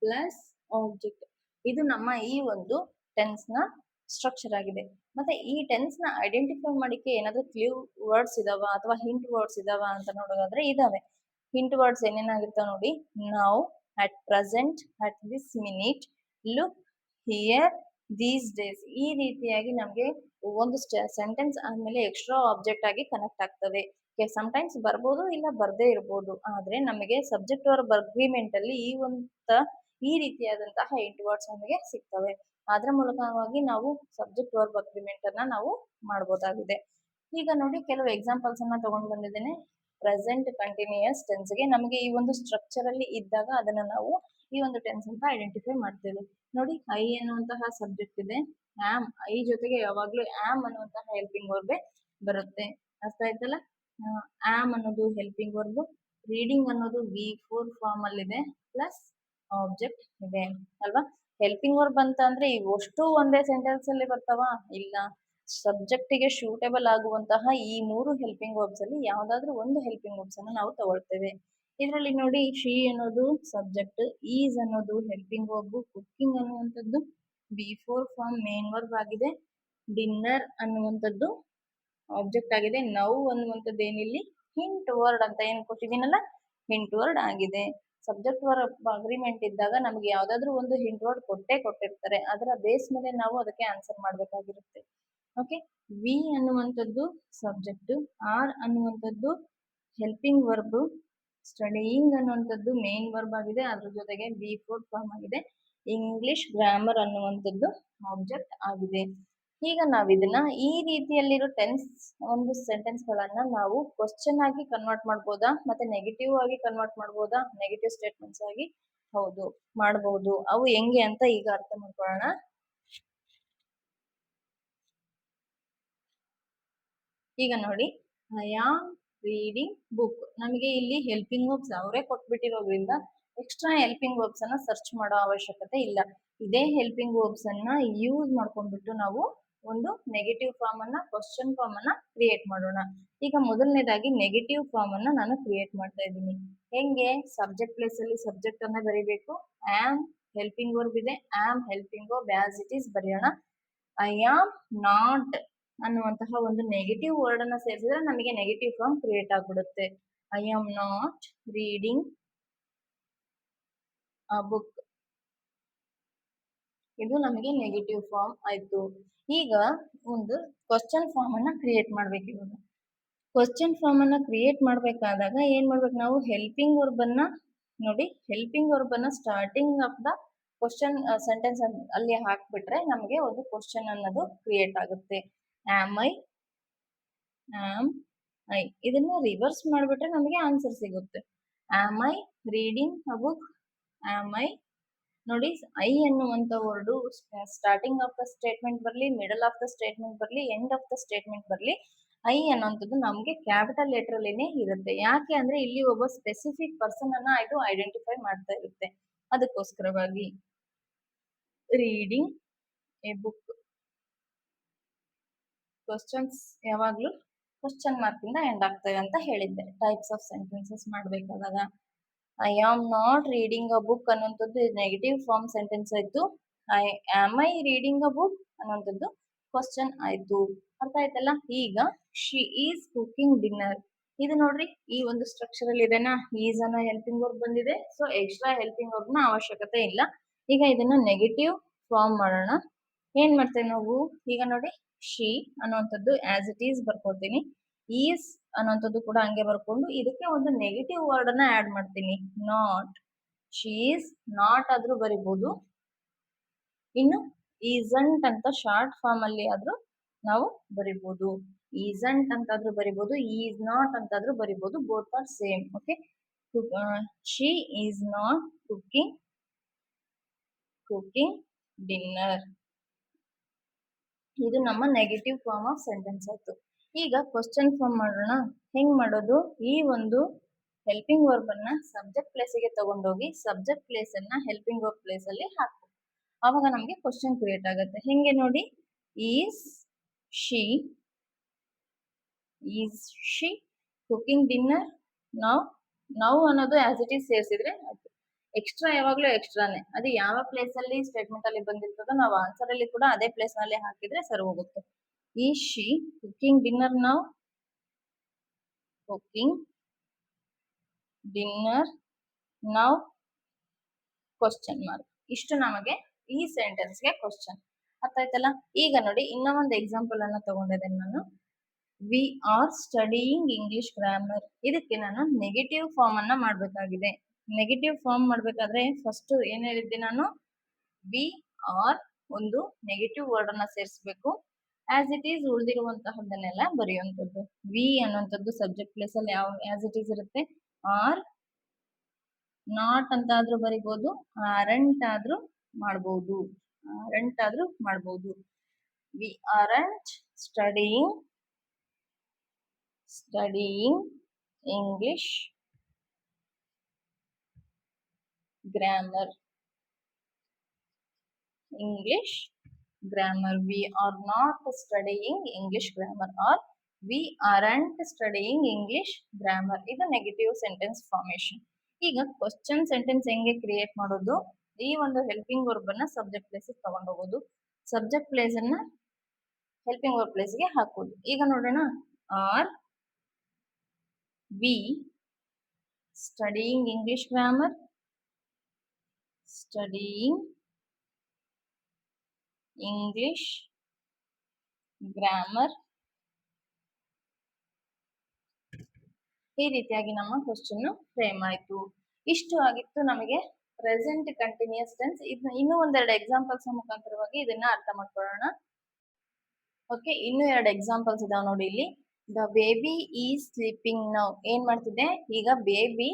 A: plus object. ಇದು ನಮ್ಮ ಈ ಒಂದು ಟೆನ್ಸ್ ನ ಸ್ಟ್ರಕ್ಚರ್ ಆಗಿದೆ. ಮತ್ತೆ ಈ ಟೆನ್ಸ್ ನ ಐಡೆಂಟಿಫೈ ಮಾಡಿಕ್ಕೆ ಏನಾದ್ರೂ ಕ್ಲೂ ವರ್ಡ್ಸ್ ಇದಾವ ಅಥವಾ ಹಿಂಟ್ ವರ್ಡ್ಸ್ ಇದಾವ ಅಂತ ನೋಡೋದಾದ್ರೆ ಇದಾವೆ. ಹಿಂಟ್ ವರ್ಡ್ಸ್ ಏನೇನಾಗಿರ್ತಾವ ನೋಡಿ. ನಾವು, at present, at this minute, look, here, these days. ಈ ರೀತಿಯಾಗಿ ನಮಗೆ ಒಂದು ಸೆಂಟೆನ್ಸ್ ಆದ್ಮೇಲೆ ಎಕ್ಸ್ಟ್ರಾ ಆಬ್ಜೆಕ್ಟ್ ಆಗಿ ಕನೆಕ್ಟ್ ಆಗ್ತವೆ. ಸಮ್ಟೈಮ್ಸ್ ಬರ್ಬೋದು, ಇಲ್ಲ ಬರ್ದೇ ಇರ್ಬೋದು. ಆದ್ರೆ ನಮಗೆ ಸಬ್ಜೆಕ್ಟ್ ವರ್ಬ್ ಅಗ್ರಿಮೆಂಟ್ ಅಲ್ಲಿ ಈ ರೀತಿಯಾದಂತಹ ಹಿಂಟ್ ವರ್ಡ್ಸ್ ನಮಗೆ ಸಿಗ್ತವೆ. ಅದ್ರ ಮೂಲಕವಾಗಿ ನಾವು ಸಬ್ಜೆಕ್ಟ್ ವರ್ಬ್ ಅಗ್ರಿಮೆಂಟ್ ಅನ್ನ ನಾವು ಮಾಡಬಹುದಾಗಿದೆ. ಈಗ ನೋಡಿ, ಕೆಲವು ಎಕ್ಸಾಂಪಲ್ಸ್ ಅನ್ನ ತಗೊಂಡು ಬಂದಿದ್ದೇನೆ. ಪ್ರೆಸೆಂಟ್ ಕಂಟಿನ್ಯೂಯಸ್ ಟೆನ್ಸ್ ಗೆ ನಮಗೆ ಈ ಒಂದು ಸ್ಟ್ರಕ್ಚರ್ ಅಲ್ಲಿ ಇದ್ದಾಗ ಅದನ್ನ ನಾವು ಈ ಒಂದು ಟೆನ್ಸ್ ಅಂತ ಐಡೆಂಟಿಫೈ ಮಾಡ್ತೇವೆ. ನೋಡಿ, ಐ ಅನ್ನುವಂತಹ ಸಬ್ಜೆಕ್ಟ್ ಇದೆ. ಆಮ್, ಐ ಜೊತೆಗೆ ಯಾವಾಗ್ಲೂ ಆಮ್ ಅನ್ನುವಂತಹ ಹೆಲ್ಪಿಂಗ್ ವರ್ಬ್ ಬರುತ್ತೆ. ಅರ್ಥ ಆಯ್ತಲ್ಲ. ಆಮ್ ಅನ್ನೋದು ಹೆಲ್ಪಿಂಗ್ ವರ್ಬ್. ರೀಡಿಂಗ್ ಅನ್ನೋದು V4 ಫಾರ್ಮ್ ಅಲ್ಲಿ ಇದೆ, ಪ್ಲಸ್ ಆಬ್ಜೆಕ್ಟ್ ಇದೆ ಅಲ್ವಾ. ಹೆಲ್ಪಿಂಗ್ ವರ್ಬ್ ಅಂತ ಅಂದ್ರೆ ಇವಷ್ಟು ಒಂದೇ ಸೆಂಟೆನ್ಸ್ ಅಲ್ಲಿ ಬರ್ತಾವ? ಇಲ್ಲ. ಸಬ್ಜೆಕ್ಟ್ ಗೆ ಶೂಟೇಬಲ್ ಆಗುವಂತಹ ಈ 3 ಹೆಲ್ಪಿಂಗ್ ವರ್ಬ್ಸ್ ಅಲ್ಲಿ ಯಾವ್ದಾದ್ರು ಒಂದು ಹೆಲ್ಪಿಂಗ್ ವರ್ಬ್ಸ್ ಅನ್ನು ನಾವು ತಗೊಳ್ತೇವೆ. ಇದರಲ್ಲಿ ನೋಡಿ, ಶಿ ಅನ್ನೋದು ಸಬ್ಜೆಕ್ಟ್, ಈಸ್ ಅನ್ನೋದು ಹೆಲ್ಪಿಂಗ್ ವರ್ಬ್, ಕುಕಿಂಗ್ ಅನ್ನುವಂಥದ್ದು V4 ಫಾರ್ಮ್ ಮೇನ್ ವರ್ಬ್ ಆಗಿದೆ, ಡಿನ್ನರ್ ಅನ್ನುವಂಥದ್ದು ಆಬ್ಜೆಕ್ಟ್ ಆಗಿದೆ, ನೌ ಅನ್ನುವಂಥದ್ದು ಏನಿಲ್ಲಿ ಹಿಂಟ್ ವರ್ಡ್ ಅಂತ ಏನ್ ಕೊಟ್ಟಿದ್ದೀನಲ್ಲ, ಹಿಂಟ್ ವರ್ಡ್ ಆಗಿದೆ. ಸಬ್ಜೆಕ್ಟ್ ವರ್ಬ್ ಅಗ್ರಿಮೆಂಟ್ ಇದ್ದಾಗ ನಮ್ಗೆ ಯಾವ್ದಾದ್ರು ಒಂದು ಹಿಂಟ್ ವರ್ಡ್ ಕೊಟ್ಟಿರ್ತಾರೆ. ಅದರ ಬೇಸ್ ಮೇಲೆ ನಾವು ಅದಕ್ಕೆ ಆನ್ಸರ್ ಮಾಡ್ಬೇಕಾಗಿರುತ್ತೆ. ಓಕೆ, ವಿ ಅನ್ನುವಂಥದ್ದು ಸಬ್ಜೆಕ್ಟ್, ಆರ್ ಅನ್ನುವಂಥದ್ದು ಹೆಲ್ಪಿಂಗ್ ವರ್ಬ್, ಸ್ಟಡಿಯಿಂಗ್ ಅನ್ನುವಂಥದ್ದು ಮೇನ್ ವರ್ಬ್ ಆಗಿದೆ, ಅದ್ರ ಜೊತೆಗೆ V4 ಫಾರ್ಮ್ ಆಗಿದೆ, ಇಂಗ್ಲಿಷ್ ಗ್ರಾಮರ್ ಅನ್ನುವಂಥದ್ದು ಆಬ್ಜೆಕ್ಟ್ ಆಗಿದೆ. ಈಗ ನಾವ್ ಇದನ್ನ ಈ ರೀತಿಯಲ್ಲಿರೋ ಒಂದು ಸೆಂಟೆನ್ಸ್ ಗಳನ್ನ ನಾವು ಕ್ವಶನ್ ಆಗಿ ಕನ್ವರ್ಟ್ ಮಾಡ್ಬೋದಾ, ಮತ್ತೆ ನೆಗೆಟಿವ್ ಆಗಿ ಕನ್ವರ್ಟ್ ಮಾಡ್ಬೋದಾ? ನೆಗೆಟಿವ್ ಸ್ಟೇಟ್ಮೆಂಟ್ಸ್ ಆಗಿ ಹೌದು ಮಾಡಬಹುದು. ಅವು ಹೆಂಗೆ ಅಂತ ಈಗ ಅರ್ಥ ಮಾಡ್ಕೊಳ್ಳೋಣ. ಈಗ ನೋಡಿ, ಐ ಆಮ್ ರೀಡಿಂಗ್ ಬುಕ್. ನಮಗೆ ಇಲ್ಲಿ ಹೆಲ್ಪಿಂಗ್ ವರ್ಬ್ಸ್ ಅವರೇ ಕೊಟ್ಬಿಟ್ಟಿರೋದ್ರಿಂದ ಎಕ್ಸ್ಟ್ರಾ ಹೆಲ್ಪಿಂಗ್ ವರ್ಬ್ಸ್ ಅನ್ನ ಸರ್ಚ್ ಮಾಡೋ ಅವಶ್ಯಕತೆ ಇಲ್ಲ. ಇದೇ ಹೆಲ್ಪಿಂಗ್ ವರ್ಬ್ಸ್ ಅನ್ನ ಯೂಸ್ ಮಾಡ್ಕೊಂಡ್ಬಿಟ್ಟು ನಾವು ಒಂದು ನೆಗೆಟಿವ್ ಫಾರ್ಮ್ ಅನ್ನ, ಕ್ವಶನ್ ಫಾರ್ಮ್ ಅನ್ನ ಕ್ರಿಯೇಟ್ ಮಾಡೋಣ. ಈಗ ಮೊದಲನೇದಾಗಿ ನೆಗೆಟಿವ್ ಫಾರ್ಮ್ ಅನ್ನ ನಾನು ಕ್ರಿಯೇಟ್ ಮಾಡ್ತಾ ಇದ್ದೀನಿ. ಹೆಂಗೆ? ಸಬ್ಜೆಕ್ಟ್ ಪ್ಲೇಸ್ ಅಲ್ಲಿ ಸಬ್ಜೆಕ್ಟ್ ಅನ್ನ ಬರೀಬೇಕು. ಆಮ್ ಹೆಲ್ಪಿಂಗ್ ವರ್ಬ್ ಇದೆ, am helping verb as it is ಬರೆಯೋಣ. ಐ ಆಮ್ ನಾಟ್ ಅನ್ನುವಂತಹ ಒಂದು ನೆಗೆಟಿವ್ ವರ್ಡ್ ಅನ್ನ ಸೇರಿಸಿದ್ರೆ ನಮಗೆ ನೆಗೆಟಿವ್ ಫಾರ್ಮ್ ಕ್ರಿಯೇಟ್ ಆಗ್ಬಿಡುತ್ತೆ. I am not reading a book. ಇದು ನಮಗೆ ನೆಗೆಟಿವ್ ಫಾರ್ಮ್ ಆಯ್ತು. ಈಗ ಒಂದು ಕ್ವಶನ್ ಫಾರ್ಮ್ ಅನ್ನ ಕ್ರಿಯೇಟ್ ಮಾಡ್ಬೇಕು. ಇವಾಗ ಕ್ವಶನ್ ಫಾರ್ಮ್ ಅನ್ನ ಕ್ರಿಯೇಟ್ ಮಾಡ್ಬೇಕಾದಾಗ ಏನ್ ಮಾಡ್ಬೇಕು ನಾವು? ಹೆಲ್ಪಿಂಗ್ ವರ್ಬ್ ಅನ್ನ ನೋಡಿ, ಹೆಲ್ಪಿಂಗ್ ವರ್ಬ್ ಅನ್ನ starting of the question sentence ಅಲ್ಲಿ ಹಾಕ್ಬಿಟ್ರೆ ನಮಗೆ ಒಂದು ಕ್ವಶನ್ ಅನ್ನೋದು ಕ್ರಿಯೇಟ್ ಆಗುತ್ತೆ. ಆಮ್ ಐ ಇದನ್ನ ರಿವರ್ಸ್ ಮಾಡ್ಬಿಟ್ರೆ ನಮಗೆ ಆನ್ಸರ್ ಸಿಗುತ್ತೆ. Am I reading a book? Am I ನೋಡಿ, ಐ ಅನ್ನುವಂತ word starting of the statement ಬರ್ಲಿ, ಮಿಡಲ್ ಆಫ್ ದ ಸ್ಟೇಟ್ಮೆಂಟ್ ಬರ್ಲಿ, ಎಂಡ್ ಆಫ್ ದ ಸ್ಟೇಟ್ಮೆಂಟ್ ಬರ್ಲಿ, ಐ ಅನ್ನುವಂಥದ್ದು ನಮಗೆ ಕ್ಯಾಪಿಟಲ್ ಲೆಟರ್ ಅಲ್ಲಿನೇ ಇರುತ್ತೆ. ಯಾಕೆ ಅಂದ್ರೆ ಇಲ್ಲಿ ಒಬ್ಬ ಸ್ಪೆಸಿಫಿಕ್ ಪರ್ಸನ್ ಅನ್ನ ಇದು ಐಡೆಂಟಿಫೈ ಮಾಡ್ತಾ ಇರುತ್ತೆ. ಅದಕ್ಕೋಸ್ಕರವಾಗಿ ರೀಡಿಂಗ್ ಎ ಬುಕ್. ಕ್ವಶನ್ಸ್ ಯಾವಾಗ್ಲೂ ಕ್ವಶನ್ ಮಾರ್ಕ್ ಇಂದ ಎಂಡ್ ಆಗ್ತವೆ ಅಂತ ಹೇಳಿದ್ದೆ ಟೈಪ್ಸ್ ಆಫ್ ಸೆಂಟೆನ್ಸಸ್ ಮಾಡ್ಬೇಕಾದಾಗ. I am not reading a book ಅನ್ನುವಂಥದ್ದು ನೆಗೆಟಿವ್ ಫಾರ್ಮ್ ಸೆಂಟೆನ್ಸ್ ಆಯ್ತು. Am I reading a book ಅನ್ನುವಂಥದ್ದು ಕ್ವಶನ್ ಆಯ್ತು. ಅರ್ಥ ಆಯ್ತಲ್ಲ. ಈಗ ಶಿ ಈಸ್ ಕುಕಿಂಗ್ ಡಿನ್ನರ್. ಇದು ನೋಡ್ರಿ, ಈ ಒಂದು ಸ್ಟ್ರಕ್ಚರ್ ಅಲ್ಲಿ ಇದನ್ನ ಈಸ್ ಅನ್ನೋ ಹೆಲ್ಪಿಂಗ್ ವರ್ಬ್ ಬಂದಿದೆ. ಸೊ ಎಕ್ಸ್ಟ್ರಾ ಹೆಲ್ಪಿಂಗ್ ವರ್ಬ್ ನ ಅವಶ್ಯಕತೆ ಇಲ್ಲ. ಈಗ ಇದನ್ನ ನೆಗೆಟಿವ್ ಫಾರ್ಮ್ ಮಾಡೋಣ. ಏನ್ ಮಾಡ್ತೇವೆ ನಾವು? ಈಗ ನೋಡಿ, ಶಿ ಅನ್ನುವಂಥದ್ದು ಆಸ್ ಇಟ್ ಈಸ್ ಬರ್ಕೊಳ್ತೀನಿ. ಈಸ್ ಅನ್ನೋಂಥದ್ದು ಕೂಡ ಹಂಗೆ ಬರ್ಕೊಂಡು ಇದಕ್ಕೆ ಒಂದು ನೆಗೆಟಿವ್ ವರ್ಡ್ ಅನ್ನ ಆಡ್ ಮಾಡ್ತೀನಿ, ನಾಟ್. ಶಿ ಈಸ್ ನಾಟ್ ಆದ್ರೂ ಬರಿಬಹುದು, ಇನ್ನು ಈಸಂಟ್ ಅಂತ ಶಾರ್ಟ್ ಫಾರ್ಮ್ ಅಲ್ಲಿ ಆದ್ರೂ ನಾವು ಬರಿಬಹುದು. ಈಸಂಟ್ ಅಂತಾದ್ರೂ ಬರಿಬಹುದು, ಈಸ್ ನಾಟ್ ಅಂತಾದ್ರೂ ಬರಿಬಹುದು, both are same. Okay, she is not cooking dinner. ಇದು ನಮ್ಮ ನೆಗೆಟಿವ್ ಫಾರ್ಮ್ ಆಫ್ ಸೆಂಟೆನ್ಸ್ ಆಯ್ತು. ಈಗ ಕ್ವಶನ್ ಫಾರ್ಮ್ ಮಾಡೋಣ. ಹೆಂಗ್ ಮಾಡೋದು? ಈ ಒಂದು ಹೆಲ್ಪಿಂಗ್ ವರ್ಬ್ ಅನ್ನ ಸಬ್ಜೆಕ್ಟ್ ಪ್ಲೇಸಿಗೆ ತಗೊಂಡೋಗಿ ಸಬ್ಜೆಕ್ಟ್ ಪ್ಲೇಸ್ ಅನ್ನ ಹೆಲ್ಪಿಂಗ್ ವರ್ಬ್ ಪ್ಲೇಸ್ ಅಲ್ಲಿ ಹಾಕು. ಆವಾಗ ನಮಗೆ ಕ್ವಶನ್ ಕ್ರಿಯೇಟ್ ಆಗುತ್ತೆ. ಹೆಂಗೆ ನೋಡಿ, is she cooking dinner? Now ಅನ್ನೋದು ಆಸ್ ಇಟ್ ಈಸ್ ಸೇರಿಸಿದ್ರೆ ಆಯ್ತು. ಎಕ್ಸ್ಟ್ರಾ ಯಾವಾಗ್ಲೂ ಎಕ್ಸ್ಟ್ರಾನೇ, ಅದು ಯಾವ ಪ್ಲೇಸ್ ಅಲ್ಲಿ ಸ್ಟೇಟ್ಮೆಂಟ್ ಅಲ್ಲಿ ಬಂದಿರ್ತದೋ ನಾವು ಆನ್ಸರ್ ಅಲ್ಲಿ ಕೂಡ ಅದೇ ಪ್ಲೇಸ್ ನಲ್ಲಿ ಹಾಕಿದ್ರೆ ಸರಿ ಹೋಗುತ್ತೆ. Is she cooking dinner now? Cooking dinner now? Question mark. ಇಷ್ಟು ನಮಗೆ ಈ ಸೆಂಟೆನ್ಸ್ ಗೆ ಕ್ವಶನ್. ಅರ್ಥ ಆಯ್ತಲ್ಲ? ಈಗ ನೋಡಿ, ಇನ್ನೂ ಒಂದು ಎಕ್ಸಾಂಪಲ್ ಅನ್ನ ತಗೊಂಡಿದ್ದೇನೆ ನಾನು. We R studying English grammar. ಇದಕ್ಕೆ ನಾನು ನೆಗೆಟಿವ್ ಫಾರ್ಮ್ ಅನ್ನ ಮಾಡಬೇಕಾಗಿದೆ. ನೆಗೆಟಿವ್ ಫಾರ್ಮ್ ಮಾಡಬೇಕಾದ್ರೆ ಫಸ್ಟ್ ಏನ್ ಹೇಳಿದ್ದೆ ನಾನು? ವಿ ಆರ್ ಒಂದು ನೆಗೆಟಿವ್ ವರ್ಡ್ ಅನ್ನ ಸೇರಿಸಬೇಕು. ಆಸ್ ಇಟ್ ಈಸ್ ಉಳಿದಿರುವಂತಹದ್ದನ್ನೆಲ್ಲ ಬರೆಯುವಂಥದ್ದು. ವಿ ಅನ್ನುವಂಥದ್ದು ಸಬ್ಜೆಕ್ಟ್ ಪ್ಲೇಸ್ ಅಲ್ಲಿ ಯಾವ ಆಸ್ ಇಟ್ ಈಸ್ ಇರುತ್ತೆ. ಆರ್ ನಾಟ್ ಅಂತ ಆದ್ರೂ ಬರಿಬಹುದು, ಆರಂಟ್ ಆದ್ರೂ ಮಾಡಬಹುದು. We aren't studying English grammar. We are not studying English grammar, or we aren't studying English grammar. ಇದು ನೆಗೆಟಿವ್ ಸೆಂಟೆನ್ಸ್ ಫಾರ್ಮೇಶನ್. ಈಗ ಕ್ವಶನ್ ಸೆಂಟೆನ್ಸ್ ಹೆಂಗೆ ಕ್ರಿಯೇಟ್ ಮಾಡೋದು? ಈ ಒಂದು ಹೆಲ್ಪಿಂಗ್ ವರ್ಬ್ ಅನ್ನ ಸಬ್ಜೆಕ್ಟ್ ಪ್ಲೇಸ್ ತಗೊಂಡು ಹೋಗೋದು, ಸಬ್ಜೆಕ್ಟ್ ಪ್ಲೇಸ್ ಅನ್ನ ಹೆಲ್ಪಿಂಗ್ ವರ್ಬ್ ಪ್ಲೇಸ್ ಗೆ ಹಾಕೋದು. ಈಗ ನೋಡೋಣ. Are we studying English grammar? Studying English grammar. ಈ ರೀತಿಯಾಗಿ ನಮ್ಮ ಕ್ವಶನ್ ಫ್ರೇಮ್ ಆಯ್ತು. ಇಷ್ಟು ಆಗಿತ್ತು ನಮಗೆ ಪ್ರೆಸೆಂಟ್ ಕಂಟಿನ್ಯೂಸ್ ಟೆನ್ಸ್. ಇನ್ನೂ ಒಂದೆರಡು ಎಕ್ಸಾಂಪಲ್ಸ್ ಮುಖಾಂತರವಾಗಿ ಇದನ್ನ ಅರ್ಥ ಮಾಡ್ಕೊಳ್ಳೋಣ. ಓಕೆ, ಇನ್ನೂ ಎರಡು ಎಕ್ಸಾಂಪಲ್ಸ್ ಇದಾವೆ ನೋಡಿ ಇಲ್ಲಿ. The baby is sleeping now. ಏನ್ ಮಾಡ್ತಿದೆ? ಈಗ ಬೇಬಿ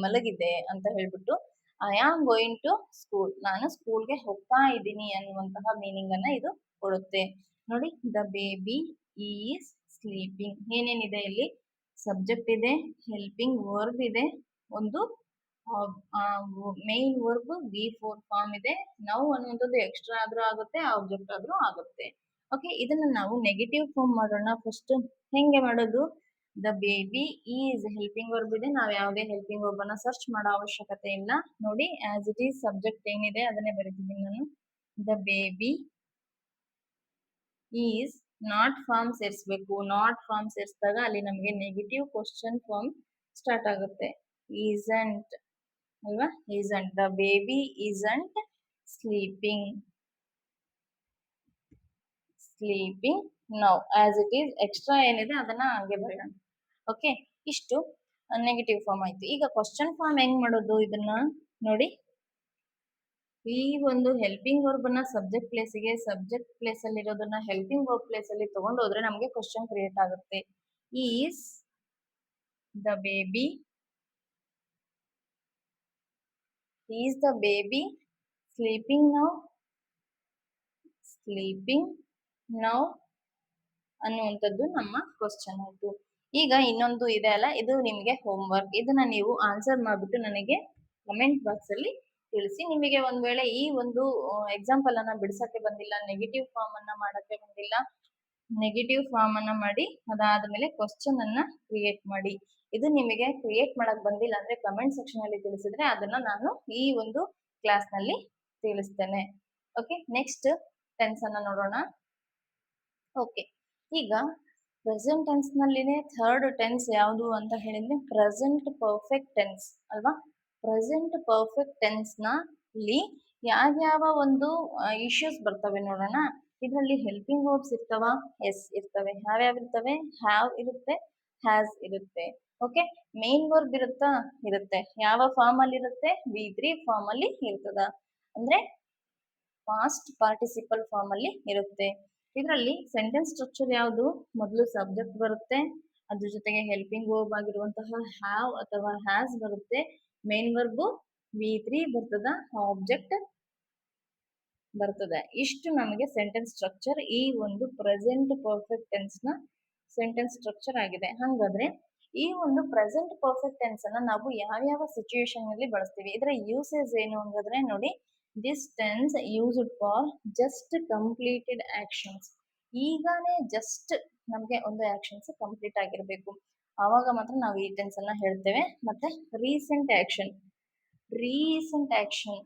A: ಮಲಗಿದೆ ಅಂತ ಹೇಳ್ಬಿಟ್ಟು I am going to school, ನಾನು ಸ್ಕೂಲ್ಗೆ ಹೋಗ್ತಾ ಇದ್ದೀನಿ ಅನ್ನುವಂತಹ ಮೀನಿಂಗ್ ಅನ್ನ ಇದು ಕೊಡುತ್ತೆ. ನೋಡಿ, ದ ಬೇಬಿ ಈಸ್ ಸ್ಲೀಪಿಂಗ್. ಏನೇನಿದೆ ಇಲ್ಲಿ? ಸಬ್ಜೆಕ್ಟ್ ಇದೆ, ಹೆಲ್ಪಿಂಗ್ ವರ್ಬ್ ಇದೆ, ಒಂದು ಮೇನ್ ವರ್ಬ್ V4 ಫಾರ್ಮ್ ಇದೆ. ನೌ ಅನ್ನುವಂಥದ್ದು ಎಕ್ಸ್ಟ್ರಾ ಆದ್ರೂ ಆಗುತ್ತೆ, ಆಬ್ಜೆಕ್ಟ್ ಆದ್ರೂ ಆಗುತ್ತೆ. ಓಕೆ, ಇದನ್ನ ನಾವು ನೆಗೆಟಿವ್ ಫಾರ್ಮ್ ಮಾಡೋಣ. ಫಸ್ಟ್ ಹೆಂಗೆ ಮಾಡೋದು? The baby is helping verb ಇದೆ, ನಾವು ಯಾವುದೇ ಹೆಲ್ಪಿಂಗ್ ವರ್ಬ್ ಅನ್ನ ಸರ್ಚ್ ಮಾಡೋ ಅವಶ್ಯಕತೆ ಇಲ್ಲ. ನೋಡಿ, ಆಸ್ ಇಟ್ ಈಸ್ ಸಬ್ಜೆಕ್ಟ್ ಏನಿದೆ ಅದನ್ನೇ ಬರೀತಿದ್ದೀನಿ ನಾನು. The baby is not form ಸೇರಿಸಬೇಕು. ನಾಟ್ ಫಾರ್ಮ್ ಸೇರಿಸಿದಾಗ ಅಲ್ಲಿ ನಮಗೆ ನೆಗೆಟಿವ್ ಕ್ವಶನ್ ಫಾರ್ಮ್ ಸ್ಟಾರ್ಟ್ ಆಗುತ್ತೆ. ಈಸಂಟ್ ಅಲ್ವಾ? Isn't. The baby isn't sleeping now. As it is extra ಏನಿದೆ ಅದನ್ನ ಹಂಗೆ ಬರೆಯೋಣ. ಓಕೆ, ಇಷ್ಟು ನೆಗೆಟಿವ್ ಫಾರ್ಮ್ ಆಯ್ತು. ಈಗ ಕ್ವಶನ್ ಫಾರ್ಮ್ ಹೆಂಗ್ ಮಾಡೋದು? ಇದನ್ನ ನೋಡಿ, ಈ ಒಂದು ಹೆಲ್ಪಿಂಗ್ ವರ್ಬ್ ಅನ್ನ ಸಬ್ಜೆಕ್ಟ್ ಪ್ಲೇಸ್ ಅಲ್ಲಿ ಇರೋದನ್ನ ಹೆಲ್ಪಿಂಗ್ ವರ್ಬ್ ಪ್ಲೇಸ್ ಅಲ್ಲಿ ತಗೊಂಡು ಹೋದ್ರೆ ನಮಗೆ ಕ್ವಶನ್ ಕ್ರಿಯೇಟ್ ಆಗುತ್ತೆ. Is the baby sleeping now ಅನ್ನುವಂಥದ್ದು ನಮ್ಮ ಕ್ವಶನ್ ಆಯ್ತು. ಈಗ ಇನ್ನೊಂದು ಇದೆ ಅಲ್ಲ, ಇದು ನಿಮಗೆ ಹೋಮ್ ವರ್ಕ್. ಇದನ್ನ ನೀವು ಆನ್ಸರ್ ಮಾಡ್ಬಿಟ್ಟು ನನಗೆ ಕಮೆಂಟ್ ಬಾಕ್ಸ್ ಅಲ್ಲಿ ತಿಳಿಸಿ. ನಿಮಗೆ ಒಂದ್ ವೇಳೆ ಈ ಒಂದು ಎಕ್ಸಾಂಪಲ್ ಅನ್ನ ಬಿಡಿಸಕ್ಕೆ ಬಂದಿಲ್ಲ, ನೆಗೆಟಿವ್ ಫಾರ್ಮ್ ಅನ್ನ ಮಾಡಕ್ಕೆ ಬಂದಿಲ್ಲ, ನೆಗೆಟಿವ್ ಫಾರ್ಮ್ ಅನ್ನ ಮಾಡಿ ಅದಾದ್ಮೇಲೆ ಕ್ವಶನ್ ಅನ್ನ ಕ್ರಿಯೇಟ್ ಮಾಡಿ. ಇದು ನಿಮಗೆ ಕ್ರಿಯೇಟ್ ಮಾಡಕ್ ಬಂದಿಲ್ಲ ಅಂದ್ರೆ ಕಮೆಂಟ್ ಸೆಕ್ಷನ್ ಅಲ್ಲಿ ತಿಳಿಸಿದ್ರೆ ಅದನ್ನ ನಾನು ಈ ಒಂದು ಕ್ಲಾಸ್ ನಲ್ಲಿ ತಿಳಿಸ್ತೇನೆ. ಓಕೆ, ನೆಕ್ಸ್ಟ್ ಟೆನ್ಸ್ ಅನ್ನ ನೋಡೋಣ. ಓಕೆ, ಈಗ ಪ್ರೆಸೆಂಟ್ ಟೆನ್ಸ್ ನಲ್ಲಿನೇ ಥರ್ಡ್ ಟೆನ್ಸ್ ಯಾವುದು ಅಂತ ಹೇಳಿದ್ರೆ ಪ್ರೆಸೆಂಟ್ ಪರ್ಫೆಕ್ಟ್ ಟೆನ್ಸ್ ಅಲ್ವಾ? ಪ್ರೆಸೆಂಟ್ ಪರ್ಫೆಕ್ಟ್ ಟೆನ್ಸ್ ನಲ್ಲಿ ಯಾವ್ಯಾವ ಒಂದು ಇಶ್ಯೂಸ್ ಬರ್ತವೆ ನೋಡೋಣ. ಇದರಲ್ಲಿ ಹೆಲ್ಪಿಂಗ್ ವರ್ಬ್ಸ್ ಇರ್ತವ? ಎಸ್ ಇರ್ತವೆ. ಯಾವ್ಯಾವ ಇರ್ತವೆ? ಹ್ಯಾವ್ ಇರುತ್ತೆ, ಹ್ಯಾಸ್ ಇರುತ್ತೆ. ಓಕೆ, ಮೇನ್ ವರ್ಬ್ ಇರುತ್ತೆ. ಯಾವ ಫಾರ್ಮ್ ಅಲ್ಲಿ ಇರುತ್ತೆ? V3 ಫಾರ್ಮ್ ಅಲ್ಲಿ ಇರ್ತದ, ಅಂದ್ರೆ ಪಾಸ್ಟ್ ಪಾರ್ಟಿಸಿಪಲ್ ಫಾರ್ಮ್ ಅಲ್ಲಿ ಇರುತ್ತೆ. ಇದರಲ್ಲಿ ಸೆಂಟೆನ್ಸ್ ಸ್ಟ್ರಕ್ಚರ್ ಯಾವುದು? ಮೊದಲು ಸಬ್ಜೆಕ್ಟ್ ಬರುತ್ತೆ, ಅದ್ರ ಜೊತೆಗೆ ಹೆಲ್ಪಿಂಗ್ ವರ್ಬ್ ಆಗಿರುವಂತಹ ಹ್ಯಾವ್ ಅಥವಾ ಹ್ಯಾಸ್ ಬರುತ್ತೆ, ಮೇನ್ ವರ್ಬ್ V3 ಬರ್ತದ, ಆಬ್ಜೆಕ್ಟ್ ಬರ್ತದೆ. ಇಷ್ಟು ನಮಗೆ ಸೆಂಟೆನ್ಸ್ ಸ್ಟ್ರಕ್ಚರ್ ಈ ಒಂದು ಪ್ರೆಸೆಂಟ್ ಪರ್ಫೆಕ್ಟ್ ಟೆನ್ಸ್ ನ ಸೆಂಟೆನ್ಸ್ ಸ್ಟ್ರಕ್ಚರ್ ಆಗಿದೆ. ಹಾಗಾದ್ರೆ ಈ ಒಂದು ಪ್ರೆಸೆಂಟ್ ಪರ್ಫೆಕ್ಟ್ ಟೆನ್ಸ್ ಅನ್ನ ನಾವು ಯಾವ ಸಿಚುಯೇಷನ್ ನಲ್ಲಿ ಬಳಸ್ತೀವಿ? ಇದರ ಯೂಸೇಜ್ ಏನು ಅಂದ್ರೆ ನೋಡಿ, this tense used for just completed actions. ಈಗಾನೇ ಜಸ್ಟ್ ನಮಗೆ ಒಂದು ಆಕ್ಷನ್ಸ್ ಕಂಪ್ಲೀಟ್ ಆಗಿರಬೇಕು, ಆವಾಗ ಮಾತ್ರ ನಾವು ಈ ಟೆನ್ಸ್ ಅನ್ನ ಹೇಳ್ತೇವೆ. ಮತ್ತೆ ರೀಸೆಂಟ್ ಆಕ್ಷನ್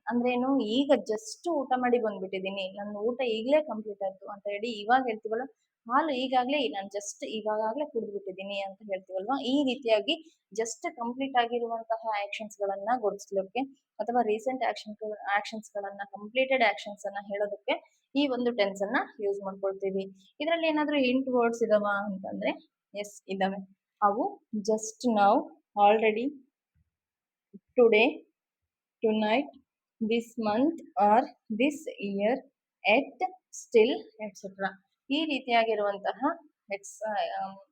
A: ಅಂದ್ರೆ ಏನು? ಈಗ ಜಸ್ಟ್ ಊಟ ಮಾಡಿ ಬಂದ್ಬಿಟ್ಟಿದೀನಿ, ನನ್ನ ಊಟ ಈಗಲೇ ಕಂಪ್ಲೀಟ್ ಆಯ್ತು ಅಂತ ಹೇಳಿ ಇವಾಗ ಹೇಳ್ತೀವಲ್ಲ, ಹಾಲು ಈಗಾಗ್ಲೇ ನಾನು ಜಸ್ಟ್ ಇವಾಗಲೇ ಕುಡಿದ್ಬಿಟ್ಟಿದೀನಿ ಅಂತ ಹೇಳ್ತೀವಲ್ವಾ, ಈ ರೀತಿಯಾಗಿ ಜಸ್ಟ್ ಕಂಪ್ಲೀಟ್ ಆಗಿರುವಂತಹ ಆಕ್ಷನ್ಸ್ ಗಳನ್ನ ಗುರುತಿಸ್ಲಿಕ್ಕೆ ಅಥವಾ ರೀಸೆಂಟ್ ಆಕ್ಷನ್ಸ್ ಗಳನ್ನ, ಕಂಪ್ಲೀಟೆಡ್ ಆಕ್ಷನ್ಸ್ ಅನ್ನ ಹೇಳೋದಕ್ಕೆ ಈ ಒಂದು ಟೆನ್ಸ್ ಅನ್ನ ಯೂಸ್ ಮಾಡ್ಕೊಳ್ತೀವಿ. ಇದರಲ್ಲಿ ಏನಾದ್ರೂ ಹಿಂಟ್ ವರ್ಡ್ಸ್ ಇದಾವ ಅಂತಂದ್ರೆ ಎಸ್ ಇದಾವೆ. ಅವು just now, already, today, tonight, this month or this year, at, still, etc. ಈ ರೀತಿಯಾಗಿರುವಂತಹ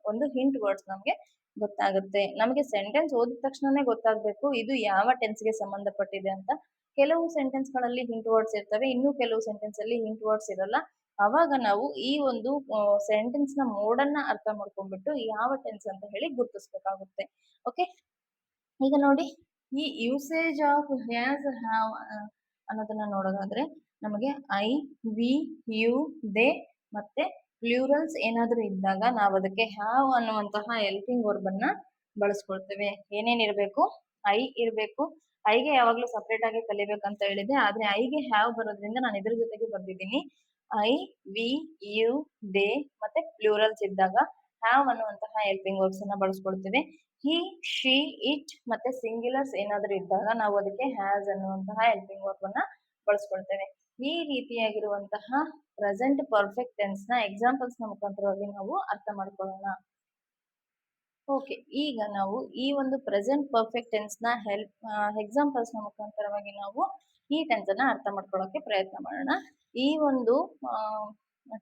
A: ಒಂದು ಹಿಂಟ್ ವರ್ಡ್ಸ್ ನಮಗೆ ಗೊತ್ತಾಗುತ್ತೆ. ನಮಗೆ ಸೆಂಟೆನ್ಸ್ ಓದಿದ ತಕ್ಷಣನೇ ಗೊತ್ತಾಗಬೇಕು ಇದು ಯಾವ ಟೆನ್ಸ್ಗೆ ಸಂಬಂಧಪಟ್ಟಿದೆ ಅಂತ. ಕೆಲವು ಸೆಂಟೆನ್ಸ್ ಗಳಲ್ಲಿ ಹಿಂಟ್ ವರ್ಡ್ಸ್ ಇರ್ತವೆ, ಇನ್ನು ಕೆಲವು ಸೆಂಟೆನ್ಸ್ ಅಲ್ಲಿ ಹಿಂಟ್ ವರ್ಡ್ಸ್ ಇರಲ್ಲ. ಅವಾಗ ನಾವು ಈ ಒಂದು ಸೆಂಟೆನ್ಸ್ ನ ಮೋಡ್ ಅನ್ನ ಅರ್ಥ ಮಾಡ್ಕೊಂಡ್ಬಿಟ್ಟು ಯಾವ ಟೆನ್ಸ್ ಅಂತ ಹೇಳಿ ಗುರುತಿಸ್ಬೇಕಾಗುತ್ತೆ. ಓಕೆ, ಈಗ ನೋಡಿ, ಈ ಯೂಸೇಜ್ ಆಫ್ ಹ್ಯಾಸ್, ಹ್ಯಾವ್ ಅನ್ನೋದನ್ನ ನೋಡೋದಾದ್ರೆ ನಮಗೆ ಐ, ವಿ, ಯು, ದೇ ಮತ್ತೆ ಪ್ಲೂರಲ್ಸ್ ಏನಾದ್ರೂ ಇದ್ದಾಗ ನಾವು ಅದಕ್ಕೆ ಹ್ಯಾವ್ ಅನ್ನುವಂತಹ ಹೆಲ್ಪಿಂಗ್ ವರ್ಬ್ ಅನ್ನ ಬಳಸ್ಕೊಳ್ತೇವೆ. ಏನೇನಿರ್ಬೇಕು? ಐ ಇರ್ಬೇಕು. ಐಗೆ ಯಾವಾಗ್ಲೂ ಸಪರೇಟ್ ಆಗಿ ಕಲಿಬೇಕಂತ ಹೇಳಿದೆ, ಆದ್ರೆ ಐಗೆ ಹ್ಯಾವ್ ಬರೋದ್ರಿಂದ ನಾನು ಇದ್ರ ಜೊತೆಗೆ ಬರ್ದಿದ್ದೀನಿ. ಐ, ವಿ, ಯು, ದೇ ಮತ್ತೆ ಪ್ಲೂರಲ್ಸ್ ಇದ್ದಾಗ ಹ್ಯಾವ್ ಅನ್ನುವಂತಹ ಹೆಲ್ಪಿಂಗ್ ವರ್ಬ್ಸ್ ಅನ್ನ ಬಳಸ್ಕೊಳ್ತೇವೆ. ಹಿ, ಶಿ, ಇಟ್ ಮತ್ತೆ ಸಿಂಗ್ಯುಲರ್ಸ್ ಏನಾದ್ರೂ ಇದ್ದಾಗ ನಾವು ಅದಕ್ಕೆ ಹ್ಯಾಸ್ ಅನ್ನುವಂತಹ ಹೆಲ್ಪಿಂಗ್ ವರ್ಬ್ ಅನ್ನ ಬಳಸ್ಕೊಳ್ತೇವೆ. ಈ ರೀತಿಯಾಗಿರುವಂತಹ ಪ್ರೆಸೆಂಟ್ ಪರ್ಫೆಕ್ಟ್ ಟೆನ್ಸ್ ನ ಎಕ್ಸಾಂಪಲ್ಸ್ ನ ಮುಖಾಂತರವಾಗಿ ನಾವು ಅರ್ಥ ಮಾಡ್ಕೊಳ್ಳೋಣ. ಓಕೆ, ಈಗ ನಾವು ಈ ಒಂದು ಪ್ರೆಸೆಂಟ್ ಪರ್ಫೆಕ್ಟ್ ಟೆನ್ಸ್ ನ ಎಕ್ಸಾಂಪಲ್ಸ್ ನ ಮುಖಾಂತರವಾಗಿ ನಾವು ಈ ಟೆನ್ಸ್ ಅನ್ನ ಅರ್ಥ ಮಾಡ್ಕೊಳ್ಳೋಕೆ ಪ್ರಯತ್ನ ಮಾಡೋಣ. ಈ ಒಂದು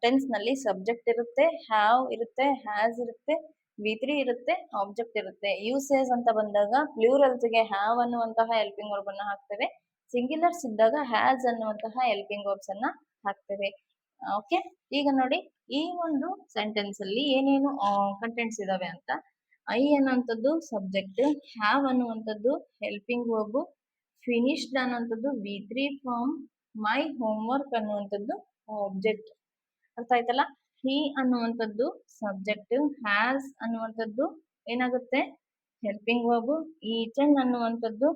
A: ಟೆನ್ಸ್ ನಲ್ಲಿ ಸಬ್ಜೆಕ್ಟ್ ಇರುತ್ತೆ, ಹ್ಯಾವ್ ಇರುತ್ತೆ, ಹ್ಯಾಸ್ ಇರುತ್ತೆ, V3 ಇರುತ್ತೆ, ಆಬ್ಜೆಕ್ಟ್ ಇರುತ್ತೆ. ಯೂಸೇಜ್ ಅಂತ ಬಂದಾಗ ಪ್ಲೂರಲ್ಸ್ ಗೆ ಹ್ಯಾವ್ ಅನ್ನುವಂತಹ ಹೆಲ್ಪಿಂಗ್ ವರ್ಬ್ ಅನ್ನ ಹಾಕ್ತೇವೆ, ಸಿಂಗ್ಯುಲರ್ಸ್ ಇದ್ದಾಗ ಹ್ಯಾಸ್ ಅನ್ನುವಂತಹ ಹೆಲ್ಪಿಂಗ್ ವರ್ಬ್ಸ್ ಅನ್ನ ಹಾಕ್ತೇವೆ. ಓಕೆ, ಈಗ ನೋಡಿ, ಈ ಒಂದು ಸೆಂಟೆನ್ಸ್ ಅಲ್ಲಿ ಏನೇನು ಕಂಟೆಂಟ್ಸ್ ಇದಾವೆ ಅಂತ. ಐ ಅನ್ನುವಂಥದ್ದು ಸಬ್ಜೆಕ್ಟ್, ಹ್ಯಾವ್ ಅನ್ನುವಂಥದ್ದು ಹೆಲ್ಪಿಂಗ್ ವರ್ಬ್, ಫಿನಿಶ್ಡ್ ಅನ್ನುವಂಥದ್ದು V3 ಫಾರ್ಮ್, ಮೈ ಹೋಮ್ವರ್ಕ್ ಅನ್ನುವಂಥದ್ದು ಆಬ್ಜೆಕ್ಟ್. ಅರ್ಥ ಆಯ್ತಲ್ಲ? ಹಿ ಅನ್ನುವಂಥದ್ದು ಸಬ್ಜೆಕ್ಟ್, ಹ್ಯಾಸ್ ಅನ್ನುವಂಥದ್ದು ಏನಾಗುತ್ತೆ? ಹೆಲ್ಪಿಂಗ್ ವರ್ಬ್, ಈಟನ್ ಅನ್ನುವಂಥದ್ದು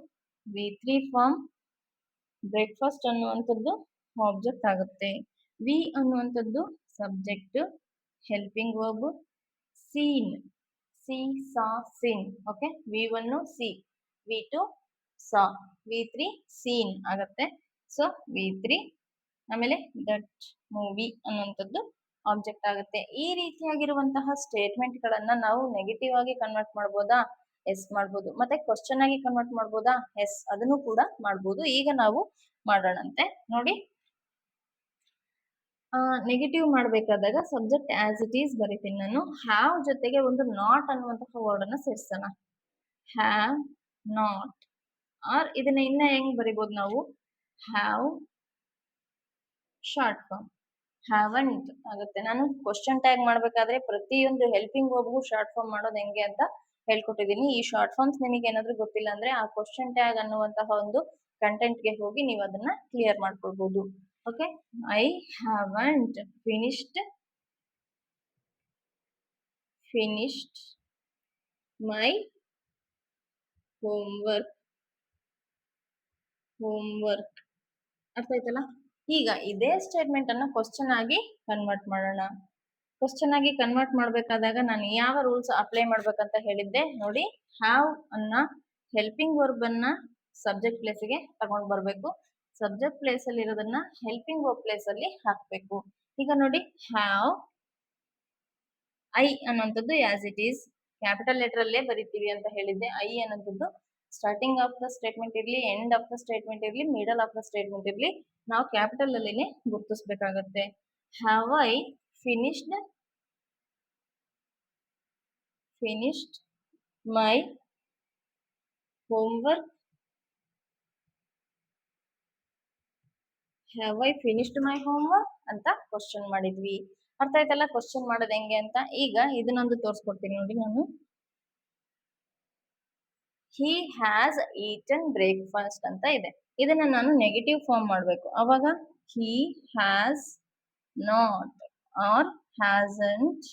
A: V3 ಫಾರ್ಮ್, ಬ್ರೇಕ್ಫಾಸ್ಟ್ ಅನ್ನುವಂಥದ್ದು ಆಬ್ಜೆಕ್ಟ್ ಆಗುತ್ತೆ. ವಿ ಅನ್ನುವಂಥದ್ದು subject, helping verb, seen, see, saw, seen. Okay, V1 see, V2 saw, V3 seen ಆಗುತ್ತೆ. ಸೊ V3, ಆಮೇಲೆ ದಟ್ ಮೂವಿ ಅನ್ನುವಂಥದ್ದು ಆಬ್ಜೆಕ್ಟ್ ಆಗುತ್ತೆ. ಈ ರೀತಿಯಾಗಿರುವಂತಹ ಸ್ಟೇಟ್ಮೆಂಟ್ ಗಳನ್ನ ನಾವು ನೆಗೆಟಿವ್ ಆಗಿ ಕನ್ವರ್ಟ್ ಮಾಡ್ಬೋದಾ? ಎಸ್ ಮಾಡ್ಬೋದು. ಮತ್ತೆ ಕ್ವಶನ್ ಆಗಿ ಕನ್ವರ್ಟ್ ಮಾಡ್ಬೋದಾ? ಎಸ್, ಅದನ್ನು ಕೂಡ ಮಾಡ್ಬೋದು. ಈಗ ನಾವು ಮಾಡೋಣಂತೆ. ನೋಡಿ, ನೆಗೆಟಿವ್ ಮಾಡ್ಬೇಕಾದಾಗ ಸಬ್ಜೆಕ್ಟ್ ಆಸ್ ಇಟ್ ಈಸ್ ಬರೀತೀನಿ ನಾನು. ಹ್ಯಾವ್ ಜೊತೆಗೆ ಒಂದು ನಾಟ್ ಅನ್ನುವಂತಹ ವರ್ಡ್ ಅನ್ನ ಸೇರಿಸೋಣ. ಹ್ಯಾವ್ ನಾಟ್, ಆರ್ ಇದನ್ನ ಇನ್ನ ಹೆಂಗ್ ಬರಿಬಹುದು ನಾವು? ಹ್ಯಾವ್ ಶಾರ್ಟ್ ಫಾರ್ಮ್, ಹ್ಯಾವಂಟ್ ಆಗುತ್ತೆ. ನಾನು ಕ್ವಶನ್ ಟ್ಯಾಗ್ ಮಾಡ್ಬೇಕಾದ್ರೆ ಪ್ರತಿಯೊಂದು ಹೆಲ್ಪಿಂಗ್ ವರ್ಬ್ಗೂ ಶಾರ್ಟ್ ಫಾರ್ಮ್ ಮಾಡೋದು ಹೆಂಗೆ ಅಂತ ಹೇಳ್ಕೊಟ್ಟಿದ್ದೀನಿ. ಈ ಶಾರ್ಟ್ ಫಾರ್ಮ್ಸ್ ನಿಮಗೆ ಏನಾದ್ರೂ ಗೊತ್ತಿಲ್ಲ ಅಂದ್ರೆ ಆ ಕ್ವಶನ್ ಟ್ಯಾಗ್ ಅನ್ನುವಂತಹ ಒಂದು ಕಂಟೆಂಟ್ ಗೆ ಹೋಗಿ ನೀವು ಅದನ್ನ ಕ್ಲಿಯರ್ ಮಾಡ್ಕೊಳ್ಬಹುದು. Okay, I haven't finished my homework. ಅರ್ಥ ಆಯ್ತಲ್ಲ? ಈಗ ಇದೇ ಸ್ಟೇಟ್ಮೆಂಟ್ ಅನ್ನ ಕ್ವಶನ್ ಆಗಿ ಕನ್ವರ್ಟ್ ಮಾಡೋಣ. ಕ್ವಶನ್ ಆಗಿ ಕನ್ವರ್ಟ್ ಮಾಡ್ಬೇಕಾದಾಗ ನಾನು ಯಾವ ರೂಲ್ಸ್ ಅಪ್ಲೈ ಮಾಡ್ಬೇಕಂತ ಹೇಳಿದ್ದೆ ನೋಡಿ. ಹ್ಯಾವ್ ಅನ್ನ ಹೆಲ್ಪಿಂಗ್ ವರ್ಬ್ ಅನ್ನ ಸಬ್ಜೆಕ್ಟ್ ಪ್ಲೇಸ್ ಗೆ ತಗೊಂಡ್ ಬರ್ಬೇಕು, ಸಬ್ಜೆಕ್ಟ್ ಪ್ಲೇಸ್ ಅಲ್ಲಿ ಇರೋದನ್ನ ಹೆಲ್ಪಿಂಗ್ ವರ್ಬ್ ಪ್ಲೇಸ್ ಅಲ್ಲಿ ಹಾಕ್ಬೇಕು. ಈಗ ನೋಡಿ, ಹ್ಯಾವ್, ಐ ಅನ್ನುವಂಥದ್ದು as it is capital letter ಅಲ್ಲೇ ಬರಿತೀವಿ ಅಂತ ಹೇಳಿದ್ದೆ. ಐ ಅನ್ನೋದು ಸ್ಟಾರ್ಟಿಂಗ್ ಆಫ್ ದ ಸ್ಟೇಟ್ಮೆಂಟ್ ಇರ್ಲಿ, ಎಂಡ್ ಆಫ್ ದ ಸ್ಟೇಟ್ಮೆಂಟ್ ಇರ್ಲಿ, ಮಿಡಲ್ ಆಫ್ ದ ಸ್ಟೇಟ್ಮೆಂಟ್ ಇರ್ಲಿ, ನಾವು ಕ್ಯಾಪಿಟಲ್ ಅಲ್ಲಿನೇ ಗುರುತಿಸ್ಬೇಕಾಗತ್ತೆ. Have I finished my homework. Have I finished my homework ಅಂತ ಕ್ವಶನ್ ಮಾಡಿದ್ವಿ. ಅರ್ಥ ಆಯ್ತಲ್ಲ ಕ್ವಶನ್ ಮಾಡೋದು ಹೆಂಗೆ ಅಂತ. ಈಗ ಇದನ್ನೊಂದು ತೋರಿಸ್ಕೊಡ್ತೀನಿ ನೋಡಿ ನಾನು. ಹಿ ಹ್ಯಾಸ್ ಈಟನ್ ಬ್ರೇಕ್ಫಾಸ್ಟ್ ಅಂತ ಇದೆ. ಇದನ್ನ ನಾನು ನೆಗೆಟಿವ್ ಫಾರ್ಮ್ ಮಾಡಬೇಕು. ಅವಾಗ he has not or hasn't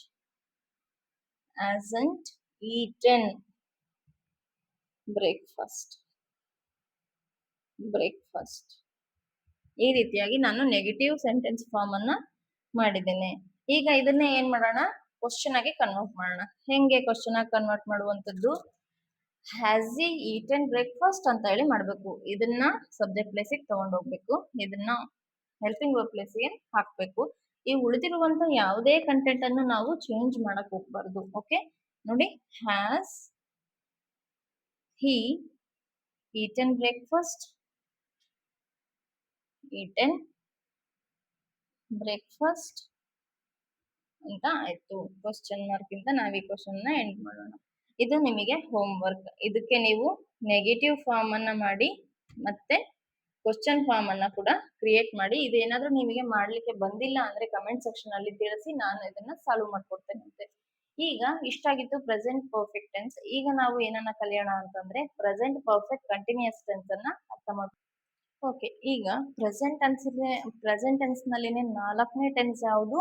A: eaten breakfast. ಈ ರೀತಿಯಾಗಿ ನಾನು ನೆಗೆಟಿವ್ ಸೆಂಟೆನ್ಸ್ ಫಾರ್ಮ್ ಅನ್ನ ಮಾಡಿದ್ದೇನೆ. ಈಗ ಇದನ್ನೇ ಏನ್ ಮಾಡೋಣ, ಕ್ವಶನ್ ಆಗಿ ಕನ್ವರ್ಟ್ ಮಾಡೋಣ. ಹೆಂಗೆ ಕ್ವಶನ್ ಆಗಿ ಕನ್ವರ್ಟ್ ಮಾಡುವಂತದ್ದು, ಹ್ಯಾಸ್ ಹಿ ಈಟನ್ ಬ್ರೇಕ್ಫಾಸ್ಟ್ ಅಂತ ಹೇಳಿ ಮಾಡ್ಬೇಕು. ಇದನ್ನ ಸಬ್ಜೆಕ್ಟ್ ಪ್ಲೇಸಿಗೆ ತಗೊಂಡು ಹೋಗ್ಬೇಕು, ಇದನ್ನ ಹೆಲ್ಪಿಂಗ್ ವರ್ಬ್ ಪ್ಲೇಸಿಗೆ ಹಾಕ್ಬೇಕು. ಈ ಉಳಿದಿರುವಂತ ಯಾವುದೇ ಕಂಟೆಂಟ್ ಅನ್ನು ನಾವು ಚೇಂಜ್ ಮಾಡಕ್ ಹೋಗ್ಬಾರ್ದು. ಓಕೆ ನೋಡಿ, ಹ್ಯಾಸ್ ಹಿ ಈಟನ್ ಬ್ರೇಕ್ಫಾಸ್ಟ್ ಅಂತ ಆಯ್ತು. ಕ್ವಶನ್ ಮಾರ್ಕ್ ಇಂದ ನಾವು ಈ ಕ್ವಶನ್ ನ ಎಂಡ್ ಮಾಡೋಣ. ಇದು ನಿಮಗೆ ಹೋಮ್ ವರ್ಕ್. ಇದಕ್ಕೆ ನೀವು ನೆಗೆಟಿವ್ ಫಾರ್ಮ್ ಅನ್ನ ಮಾಡಿ ಮತ್ತೆ ಕ್ವಶನ್ ಫಾರ್ಮ್ ಅನ್ನ ಕೂಡ ಕ್ರಿಯೇಟ್ ಮಾಡಿ. ಇದೇನಾದ್ರೂ ನಿಮಗೆ ಮಾಡ್ಲಿಕ್ಕೆ ಬಂದಿಲ್ಲ ಅಂದ್ರೆ ಕಮೆಂಟ್ ಸೆಕ್ಷನ್ ಅಲ್ಲಿ ತಿಳಿಸಿ, ನಾನು ಇದನ್ನ ಸಾಲ್ವ್ ಮಾಡ್ಕೊಡ್ತೇನೆ. ಈಗ ಇಷ್ಟಾಗಿತ್ತು ಪ್ರೆಸೆಂಟ್ ಪರ್ಫೆಕ್ಟ್ ಟೆನ್ಸ್. ಈಗ ನಾವು ಏನನ್ನ ಕಲಿಯೋಣ ಅಂತಂದ್ರೆ ಪ್ರೆಸೆಂಟ್ ಪರ್ಫೆಕ್ಟ್ ಕಂಟಿನ್ಯೂಸ್ ಟೆನ್ಸ್ ಅನ್ನ ಅರ್ಥ ಮಾಡ್ತೀವಿ. ಓಕೆ, ಈಗ ಪ್ರೆಸೆಂಟ್ ಟೆನ್ಸ್ ನಲ್ಲಿನೇ 4ನೇ ಟೆನ್ಸ್ ಯಾವುದು?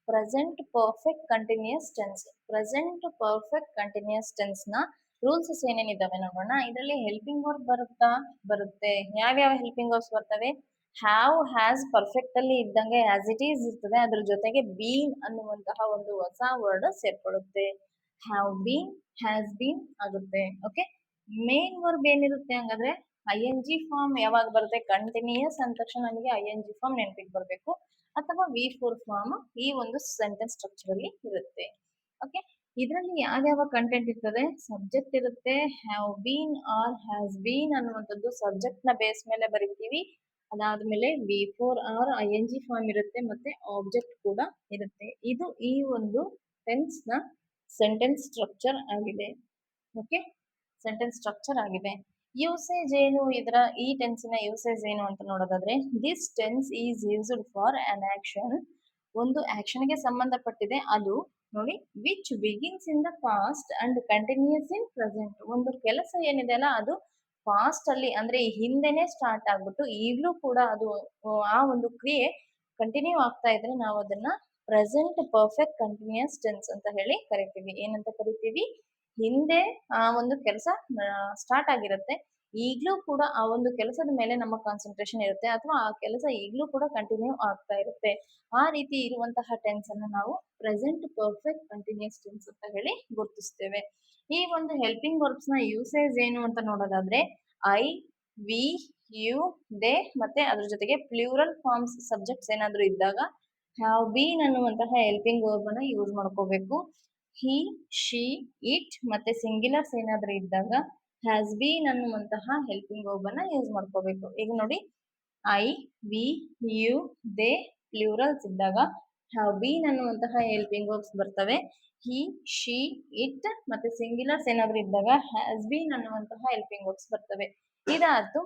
A: Present perfect continuous tense. Present perfect continuous tense ನ ರೂಲ್ಸ್ ಏನೇನಿದಾವೆ ನೋಡೋಣ. ಇದರಲ್ಲಿ ಹೆಲ್ಪಿಂಗ್ ವರ್ಬ್ ಬರುತ್ತೆ. ಯಾವ್ಯಾವ ಹೆಲ್ಪಿಂಗ್ ವರ್ಬ್ಸ್ ಬರ್ತವೆ? ಹ್ಯಾವ್, ಹ್ಯಾಸ್ ಪರ್ಫೆಕ್ಟ್ ಅಲ್ಲಿ ಇದ್ದಂಗೆ ಆಸ್ ಇಟ್ ಈಸ್ ಇರ್ತದೆ. ಅದ್ರ ಜೊತೆಗೆ ಬೀನ್ ಅನ್ನುವಂತಹ ಒಂದು ಹೊಸ ವರ್ಡ್ ಸೇರ್ಕೊಳ್ಳುತ್ತೆ. ಹ್ಯಾವ್ ಬೀನ್, ಹ್ಯಾಸ್ ಬೀನ್ ಆಗುತ್ತೆ. ಓಕೆ, ಮೇನ್ ವರ್ಬ್ ಏನಿರುತ್ತೆ ಹಂಗಾದ್ರೆ ING ಫಾರ್ಮ್ ಯಾವಾಗ ಬರುತ್ತೆ? ಕಂಟಿನ್ಯೂಸ್ ಅಂದ ತಕ್ಷಣ ನಮಗೆ ING ಫಾರ್ಮ್ ನೆನಪಿಗೆ ಬರಬೇಕು, ಅಥವಾ V4 ಫಾರ್ಮ್ ಈ ಒಂದು ಸೆಂಟೆನ್ಸ್ ಸ್ಟ್ರಕ್ಚರ್ ಅಲ್ಲಿ ಇರುತ್ತೆ. ಓಕೆ, ಇದರಲ್ಲಿ ಯಾವ್ಯಾವ ಕಂಟೆಂಟ್ ಇರ್ತದೆ? ಸಬ್ಜೆಕ್ಟ್ ಇರುತ್ತೆ. Have been R has been ಅನ್ನುವಂಥದ್ದು ಸಬ್ಜೆಕ್ಟ್ ನ ಬೇಸ್ ಮೇಲೆ ಬರೀತೀವಿ. ಅದಾದ್ಮೇಲೆ V4 ಆರ್ ING ಫಾರ್ಮ್ ಇರುತ್ತೆ, ಮತ್ತೆ ಆಬ್ಜೆಕ್ಟ್ ಕೂಡ ಇರುತ್ತೆ. ಇದು ಈ ಒಂದು ಟೆನ್ಸ್ ನ ಸೆಂಟೆನ್ಸ್ ಸ್ಟ್ರಕ್ಚರ್ ಆಗಿದೆ. ಓಕೆ, ಸೆಂಟೆನ್ಸ್ ಸ್ಟ್ರಕ್ಚರ್ ಆಗಿದೆ. ಯೂಸೇಜ್ ಏನು? ಇದರ ಈ ಟೆನ್ಸಿನ ಯೂಸೇಜ್ ಏನು ಅಂತ ನೋಡೋದಾದ್ರೆ, this tense is used for an action. ಒಂದು ಆಕ್ಷನ್ ಗೆ ಸಂಬಂಧಪಟ್ಟಿದೆ. ಅದು ನೋಡಿ, which begins in the past and continues in present. ಒಂದು ಕೆಲಸ ಏನಿದೆ ಅಲ್ಲ, ಅದು ಪಾಸ್ಟ್ ಅಲ್ಲಿ ಅಂದ್ರೆ ಹಿಂದೆನೆ ಸ್ಟಾರ್ಟ್ ಆಗ್ಬಿಟ್ಟು ಈಗಲೂ ಕೂಡ ಅದು ಆ ಒಂದು ಕ್ರಿಯೆ ಕಂಟಿನ್ಯೂ ಆಗ್ತಾ ಇದ್ರೆ ನಾವು ಅದನ್ನ ಪ್ರೆಸೆಂಟ್ ಪರ್ಫೆಕ್ಟ್ ಕಂಟಿನ್ಯೂಸ್ ಟೆನ್ಸ್ ಅಂತ ಹೇಳಿ ಕರಿತೀವಿ. ಏನಂತ ಕರಿತೀವಿ? ಹಿಂದೆ ಆ ಒಂದು ಕೆಲಸ ಸ್ಟಾರ್ಟ್ ಆಗಿರುತ್ತೆ, ಈಗಲೂ ಕೂಡ ಆ ಒಂದು ಕೆಲಸದ ಮೇಲೆ ನಮ್ಮ ಕಾನ್ಸಂಟ್ರೇಷನ್ ಇರುತ್ತೆ, ಅಥವಾ ಆ ಕೆಲಸ ಈಗಲೂ ಕೂಡ ಕಂಟಿನ್ಯೂ ಆಗ್ತಾ ಇರುತ್ತೆ. ಆ ರೀತಿ ಇರುವಂತಹ ಟೆನ್ಸ್ ಅನ್ನು ನಾವು ಪ್ರೆಸೆಂಟ್ ಪರ್ಫೆಕ್ಟ್ ಕಂಟಿನ್ಯೂಸ್ ಟೆನ್ಸ್ ಅಂತ ಹೇಳಿ ಗುರುತಿಸ್ತೇವೆ. ಈ ಒಂದು ಹೆಲ್ಪಿಂಗ್ ವರ್ಬ್ಸ್ ನ ಯೂಸೇಜ್ ಏನು ಅಂತ ನೋಡೋದಾದ್ರೆ, ಐ, ವಿ, ಯು, ದೇ ಮತ್ತೆ ಅದ್ರ ಜೊತೆಗೆ ಪ್ಲೂರಲ್ ಫಾರ್ಮ್ಸ್ ಸಬ್ಜೆಕ್ಟ್ಸ್ ಏನಾದ್ರು ಇದ್ದಾಗ ಹ್ಯಾವ್ ಬೀನ್ ಅನ್ನುವಂತಹ ಹೆಲ್ಪಿಂಗ್ ವರ್ಬ್ ಅನ್ನ ಯೂಸ್ ಮಾಡ್ಕೋಬೇಕು. ಹಿ, ಶಿ, ಇಟ್ ಮತ್ತೆ ಸಿಂಗ್ಯುಲರ್ಸ್ ಏನಾದ್ರೂ ಇದ್ದಾಗ ಹ್ಯಾಸ್ ಬೀನ್ ಅನ್ನುವಂತಹ ಹೆಲ್ಪಿಂಗ್ ವರ್ಬ್ ಅನ್ನ ಯೂಸ್ ಮಾಡ್ಕೋಬೇಕು. ಈಗ ನೋಡಿ, I, we, you, they plurals ಇದ್ದಾಗ ಹ್ಯಾವ್ ಬೀನ್ ಅನ್ನುವಂತಹ ಹೆಲ್ಪಿಂಗ್ ವರ್ಬ್ಸ್ ಬರ್ತವೆ. ಹಿ, ಶಿ, ಇಟ್ ಮತ್ತೆ ಸಿಂಗ್ಯುಲರ್ಸ್ ಏನಾದ್ರೂ ಇದ್ದಾಗ ಹ್ಯಾಸ್ ಬೀನ್ ಅನ್ನುವಂತಹ ಹೆಲ್ಪಿಂಗ್ ವರ್ಬ್ಸ್ ಬರ್ತವೆ. ಇದಾಯ್ತು.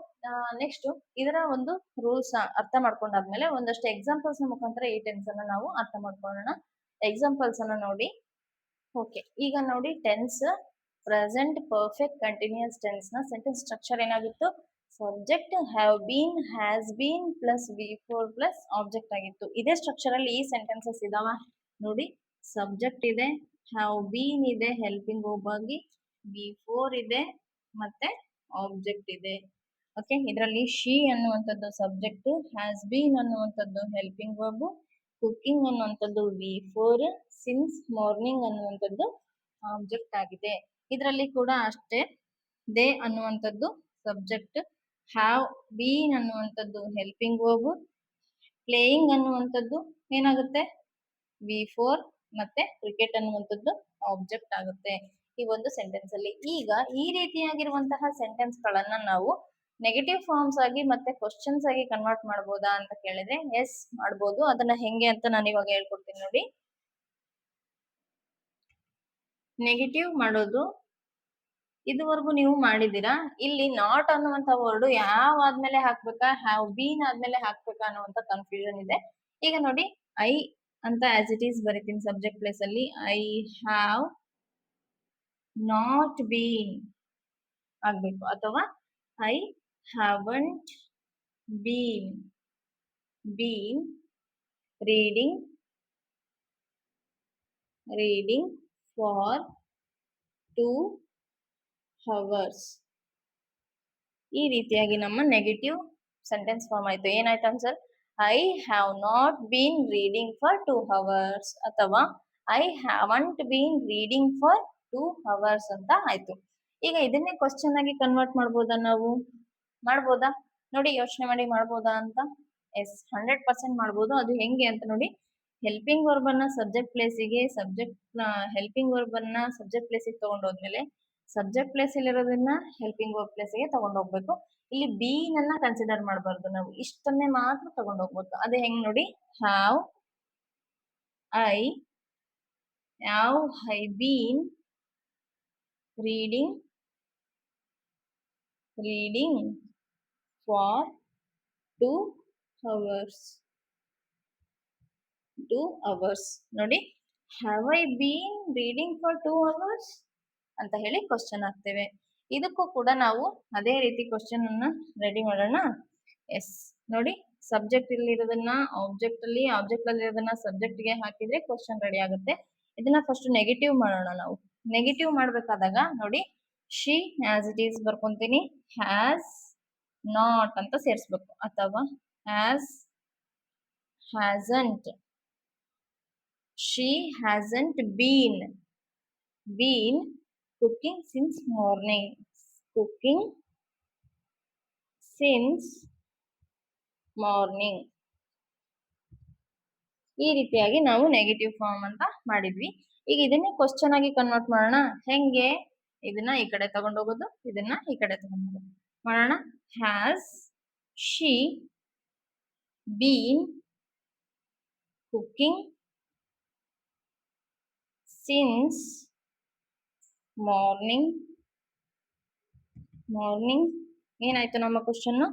A: ನೆಕ್ಸ್ಟ್ ಇದರ ಒಂದು ರೂಲ್ಸ್ ಅರ್ಥ ಮಾಡ್ಕೊಂಡಾದ್ಮೇಲೆ ಒಂದಷ್ಟು ಎಕ್ಸಾಂಪಲ್ಸ್ ಮುಖಾಂತರ ಈ ಟೆನ್ಸ್ ಅನ್ನ ನಾವು ಅರ್ಥ ಮಾಡ್ಕೊಳ್ಳೋಣ. ಎಕ್ಸಾಂಪಲ್ಸ್ ಅನ್ನ ನೋಡಿ. ಓಕೆ, ಈಗ ನೋಡಿ tense present perfect continuous tense ನ ಸೆಂಟೆನ್ಸ್ ಸ್ಟ್ರಕ್ಚರ್ ಏನಾಗಿತ್ತು? Subject have been, has been plus V4 plus object ಆಗಿತ್ತು. ಇದೇ ಸ್ಟ್ರಕ್ಚರ್ ಅಲ್ಲಿ ಈ ಸೆಂಟೆನ್ಸಸ್ ಇದಾವ ನೋಡಿ. ಸಬ್ಜೆಕ್ಟ್ ಇದೆ, ಹ್ಯಾವ್ ಬೀನ್ ಇದೆ ಹೆಲ್ಪಿಂಗ್ ವರ್ಬ್ ಆಗಿ, V4 ಇದೆ ಮತ್ತೆ ಆಬ್ಜೆಕ್ಟ್ ಇದೆ. ಓಕೆ, ಇದರಲ್ಲಿ ಶಿ ಅನ್ನುವಂಥದ್ದು ಸಬ್ಜೆಕ್ಟ್, ಹ್ಯಾಸ್ ಬೀನ್ ಅನ್ನುವಂಥದ್ದು ಹೆಲ್ಪಿಂಗ್ ವರ್ಬ್, ಕುಕಿಂಗ್ ಅನ್ನುವಂಥದ್ದು V4, ಸಿನ್ಸ್ ಮಾರ್ನಿಂಗ್ ಅನ್ನುವಂಥದ್ದು ಆಬ್ಜೆಕ್ಟ್ ಆಗಿದೆ. ಇದರಲ್ಲಿ ಕೂಡ ಅಷ್ಟೇ, ದೇ ಅನ್ನುವಂಥದ್ದು ಸಬ್ಜೆಕ್ಟ್, ಹ್ಯಾವ್ ಬೀನ್ ಅನ್ನುವಂಥದ್ದು ಹೆಲ್ಪಿಂಗ್ ವರ್ಬ್, ಪ್ಲೇಯಿಂಗ್ ಅನ್ನುವಂಥದ್ದು ಏನಾಗುತ್ತೆ? V4 ಮತ್ತೆ ಕ್ರಿಕೆಟ್ ಅನ್ನುವಂಥದ್ದು ಆಬ್ಜೆಕ್ಟ್ ಆಗುತ್ತೆ ಈ ಒಂದು ಸೆಂಟೆನ್ಸ್ ಅಲ್ಲಿ. ಈಗ ಈ ರೀತಿಯಾಗಿರುವಂತಹ ಸೆಂಟೆನ್ಸ್ ಗಳನ್ನ ನಾವು ನೆಗೆಟಿವ್ ಫಾರ್ಮ್ಸ್ ಆಗಿ ಮತ್ತೆ ಕ್ವಶನ್ಸ್ ಆಗಿ ಕನ್ವರ್ಟ್ ಮಾಡ್ಬೋದಾ ಅಂತ ಕೇಳಿದ್ರೆ ಎಸ್ ಮಾಡ್ಬೋದು. ಅದನ್ನ ಹೆಂಗೆ ಅಂತ ನಾನು ಇವಾಗ ಹೇಳ್ಕೊಡ್ತೀನಿ ನೋಡಿ. ನೆಗೆಟಿವ್ ಮಾಡೋದು ಇದುವರೆಗೂ ನೀವು ಮಾಡಿದೀರಾ. ಇಲ್ಲಿ ನಾಟ್ ಅನ್ನುವಂತ ವರ್ಡ್ ಯಾವ ಆದ್ಮೇಲೆ ಹಾಕ್ಬೇಕಾ, ಹ್ಯಾವ್ ಬೀನ್ ಆದ್ಮೇಲೆ ಹಾಕ್ಬೇಕಾ ಅನ್ನುವಂತ ಕನ್ಫ್ಯೂಷನ್ ಇದೆ. ಈಗ ನೋಡಿ, ಐ ಅಂತ ಆಸ್ ಇಟ್ ಈಸ್ ಬರೀತೀನಿ ಸಬ್ಜೆಕ್ಟ್ ಪ್ಲೇಸ್ ಅಲ್ಲಿ. ಐ ಹ್ಯಾವ್ ನಾಟ್ ಬೀನ್ ಆಗ್ಬೇಕು, ಅಥವಾ I haven't been reading for 2 hours. ಈ ರೀತಿಯಾಗಿ ನಮ್ಮ ನೆಗೆಟಿವ್ ಸೆಂಟೆನ್ಸ್ ಫಾರ್ಮ್ ಆಯ್ತು. ಏನಾಯ್ತು answer? I have not been reading for 2 hours ಅಥವಾ I haven't been reading for 2 hours ಅಂತ ಆಯ್ತು. ಈಗ ಇದನ್ನೇ ಕ್ವಶನ್ ಆಗಿ ಕನ್ವರ್ಟ್ ಮಾಡ್ಬೋದಾ ನಾವು? ಮಾಡ್ಬೋದಾ ನೋಡಿ, ಯೋಚನೆ ಮಾಡಿ ಮಾಡ್ಬೋದಾ ಅಂತ. ಎಸ್, 100% ಮಾಡ್ಬೋದು. ಅದು ಹೆಂಗೆ ಅಂತ ನೋಡಿ, ಹೆಲ್ಪಿಂಗ್ ವರ್ಬ್ ಅನ್ನ ಸಬ್ಜೆಕ್ಟ್ ಪ್ಲೇಸಿಗೆ, ಹೆಲ್ಪಿಂಗ್ ವರ್ಬ್ ಅನ್ನ ಸಬ್ಜೆಕ್ಟ್ ಪ್ಲೇಸಿಗೆ ತಗೊಂಡೋದ್ಮೇಲೆ ಸಬ್ಜೆಕ್ಟ್ ಪ್ಲೇಸ್ ಇರೋದನ್ನ ಹೆಲ್ಪಿಂಗ್ ವರ್ಬ್ ಪ್ಲೇಸಿಗೆ ತಗೊಂಡೋಗ್ಬೇಕು. ಇಲ್ಲಿ ಬೀನ್ ಅನ್ನ ಕನ್ಸಿಡರ್ ಮಾಡಬಾರ್ದು, ನಾವು ಇಷ್ಟನ್ನೇ ಮಾತ್ರ ತಗೊಂಡೋಗ್ಬೇಕು. ಅದೇ ಹೆಂಗ್ ನೋಡಿ, have I been reading for 2 hours. ನೋಡಿ, have I been reading for 2 hours ಅಂತ ಹೇಳಿ ಕ್ವಶನ್ ಹಾಕ್ತೇವೆ. ಇದಕ್ಕೂ ಕೂಡ ನಾವು ಅದೇ ರೀತಿ ಕ್ವಶನ್ ಅನ್ನ ರೆಡಿ ಮಾಡೋಣ. ಎಸ್ ನೋಡಿ, ಸಬ್ಜೆಕ್ಟ್ ಇಲ್ಲಿ ಇರೋದನ್ನ ಆಬ್ಜೆಕ್ಟ್ ಅಲ್ಲಿ ಇರೋದನ್ನ ಸಬ್ಜೆಕ್ಟ್ ಗೆ ಹಾಕಿದ್ರೆ ಕ್ವಶನ್ ರೆಡಿ ಆಗುತ್ತೆ. ಇದನ್ನ ಫಸ್ಟ್ ನೆಗೆಟಿವ್ ಮಾಡೋಣ ನಾವು. ನೆಗೆಟಿವ್ ಮಾಡ್ಬೇಕಾದಾಗ ನೋಡಿ, ಶಿ ಆಸ್ ಇಟ್ ಈಸ್ ಬರ್ಕೊಂತೀನಿ, ಹ್ಯಾಸ್ ನಾಟ್ ಅಂತ ಸೇರಿಸ್ಬೇಕು, ಅಥವಾ has hasn't. She hasn't been cooking since morning. ಈ ರೀತಿಯಾಗಿ ನಾವು ನೆಗೆಟಿವ್ ಫಾರ್ಮ್ ಅಂತ ಮಾಡಿದ್ವಿ. ಈಗ ಇದನ್ನೇ ಕ್ವಶನ್ ಆಗಿ ಕನ್ವರ್ಟ್ ಮಾಡೋಣ. ಹೆಂಗೆ? ಇದನ್ನ ಈ ಕಡೆ ತಗೊಂಡೋಗೋದು, ಇದನ್ನ ಈ ಕಡೆ ತಗೊಂಡೋಗೋದು ಮಾಡೋಣ. Has she been cooking since morning. ಏನಾಯ್ತು ನಮ್ಮ ಕ್ವಶನ್?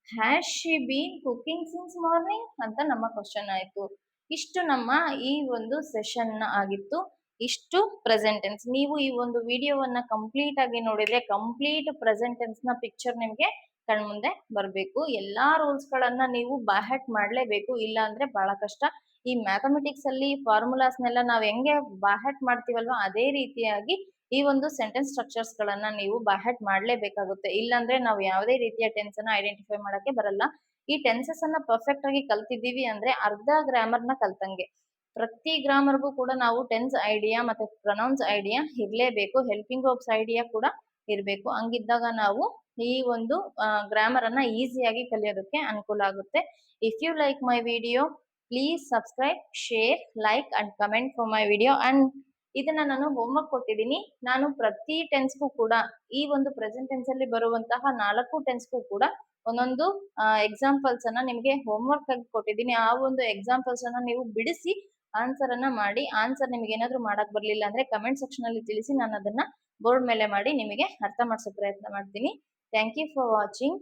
A: Has she been cooking since morning ಅಂತ ನಮ್ಮ ಕ್ವಶನ್ ಆಯ್ತು. ಇಷ್ಟು ನಮ್ಮ ಈ ಒಂದು ಸೆಷನ್ ಆಗಿತ್ತು. ಇಷ್ಟು ಪ್ರೆಸೆಂಟ್ ಟೆನ್ಸ್. ನೀವು ಈ ಒಂದು ವಿಡಿಯೋವನ್ನ ಕಂಪ್ಲೀಟ್ ಆಗಿ ನೋಡಿದ್ರೆ ಕಂಪ್ಲೀಟ್ ಪ್ರೆಸೆಂಟ್ ಟೆನ್ಸ್ ನ ಪಿಕ್ಚರ್ ನಿಮ್ಗೆ ಕಣ್ಮುಂದೆ ಬರಬೇಕು. ಎಲ್ಲಾ ರೂಲ್ಸ್ ಗಳನ್ನ ನೀವು ಬಾಹೆಟ್ ಮಾಡ್ಲೇಬೇಕು, ಇಲ್ಲ ಅಂದ್ರೆ ಬಹಳ ಕಷ್ಟ. ಈ ಮ್ಯಾಥಮೆಟಿಕ್ಸ್ ಅಲ್ಲಿ ಫಾರ್ಮುಲಾಸ್ನೆಲ್ಲ ನಾವ್ ಹೆಂಗೆ ಬಾಹೆಟ್ ಮಾಡ್ತೀವಲ್ವಾ, ಅದೇ ರೀತಿಯಾಗಿ ಈ ಒಂದು ಸೆಂಟೆನ್ಸ್ ಸ್ಟ್ರಕ್ಚರ್ಸ್ ಗಳನ್ನ ನೀವು ಬಾಹೆಟ್ ಮಾಡ್ಲೇಬೇಕಾಗುತ್ತೆ. ಇಲ್ಲಾಂದ್ರೆ ನಾವು ಯಾವುದೇ ರೀತಿಯ ಟೆನ್ಸ್ ಅನ್ನ ಐಡೆಂಟಿಫೈ ಮಾಡಕ್ಕೆ ಬರಲ್ಲ. ಈ ಟೆನ್ಸಸ್ ಅನ್ನ ಪರ್ಫೆಕ್ಟ್ ಆಗಿ ಕಲ್ತಿದ್ದೀವಿ ಅಂದ್ರೆ ಅರ್ಧ ಗ್ರಾಮರ್ ನ ಕಲ್ತಂಗೆ. ಪ್ರತಿ ಗ್ರಾಮರ್ಗೂ ಕೂಡ ನಾವು ಟೆನ್ಸ್ ಐಡಿಯಾ ಮತ್ತೆ ಪ್ರೊನೌನ್ಸ್ ಐಡಿಯಾ ಇರ್ಲೇಬೇಕು, ಹೆಲ್ಪಿಂಗ್ ವರ್ಬ್ಸ್ ಐಡಿಯಾ ಕೂಡ ಇರಬೇಕು. ಹಂಗಿದ್ದಾಗ ನಾವು ಈ ಒಂದು ಗ್ರಾಮರ್ ಅನ್ನ ಈಸಿಯಾಗಿ ಕಲಿಯೋದಕ್ಕೆ ಅನುಕೂಲ ಆಗುತ್ತೆ. If you like my video, please subscribe, share, like and comment for my video. And ಇದನ್ನ ನಾನು ಹೋಮ್ವರ್ಕ್ ಕೊಟ್ಟಿದ್ದೀನಿ. ನಾನು ಪ್ರತಿ ಟೆನ್ಸ್ಗೂ ಕೂಡ ಈ ಒಂದು ಪ್ರೆಸೆಂಟ್ ಟೆನ್ಸ್ ಅಲ್ಲಿ ಬರುವಂತಹ 4 ಟೆನ್ಸ್ಗೂ ಕೂಡ ಒಂದೊಂದು ಎಕ್ಸಾಂಪಲ್ಸ್ ಅನ್ನ ನಿಮಗೆ ಹೋಮ್ವರ್ಕ್ ಆಗಿ ಕೊಟ್ಟಿದ್ದೀನಿ. ಆ ಒಂದು ಎಕ್ಸಾಂಪಲ್ಸ್ ಅನ್ನ ನೀವು ಬಿಡಿಸಿ ಆನ್ಸರ್ ಅನ್ನ ಮಾಡಿ. ಆನ್ಸರ್ ನಿಮ್ಗೆ ಏನಾದ್ರು ಮಾಡಕ್ ಬರ್ಲಿಲ್ಲ ಅಂದ್ರೆ ಕಮೆಂಟ್ ಸೆಕ್ಷನ್ ಅಲ್ಲಿ ತಿಳಿಸಿ, ನಾನು ಅದನ್ನ ಬೋರ್ಡ್ ಮೇಲೆ ಮಾಡಿ ನಿಮಗೆ ಅರ್ಥ ಮಾಡಿಸೋ ಪ್ರಯತ್ನ ಮಾಡ್ತೀನಿ. Thank you for watching.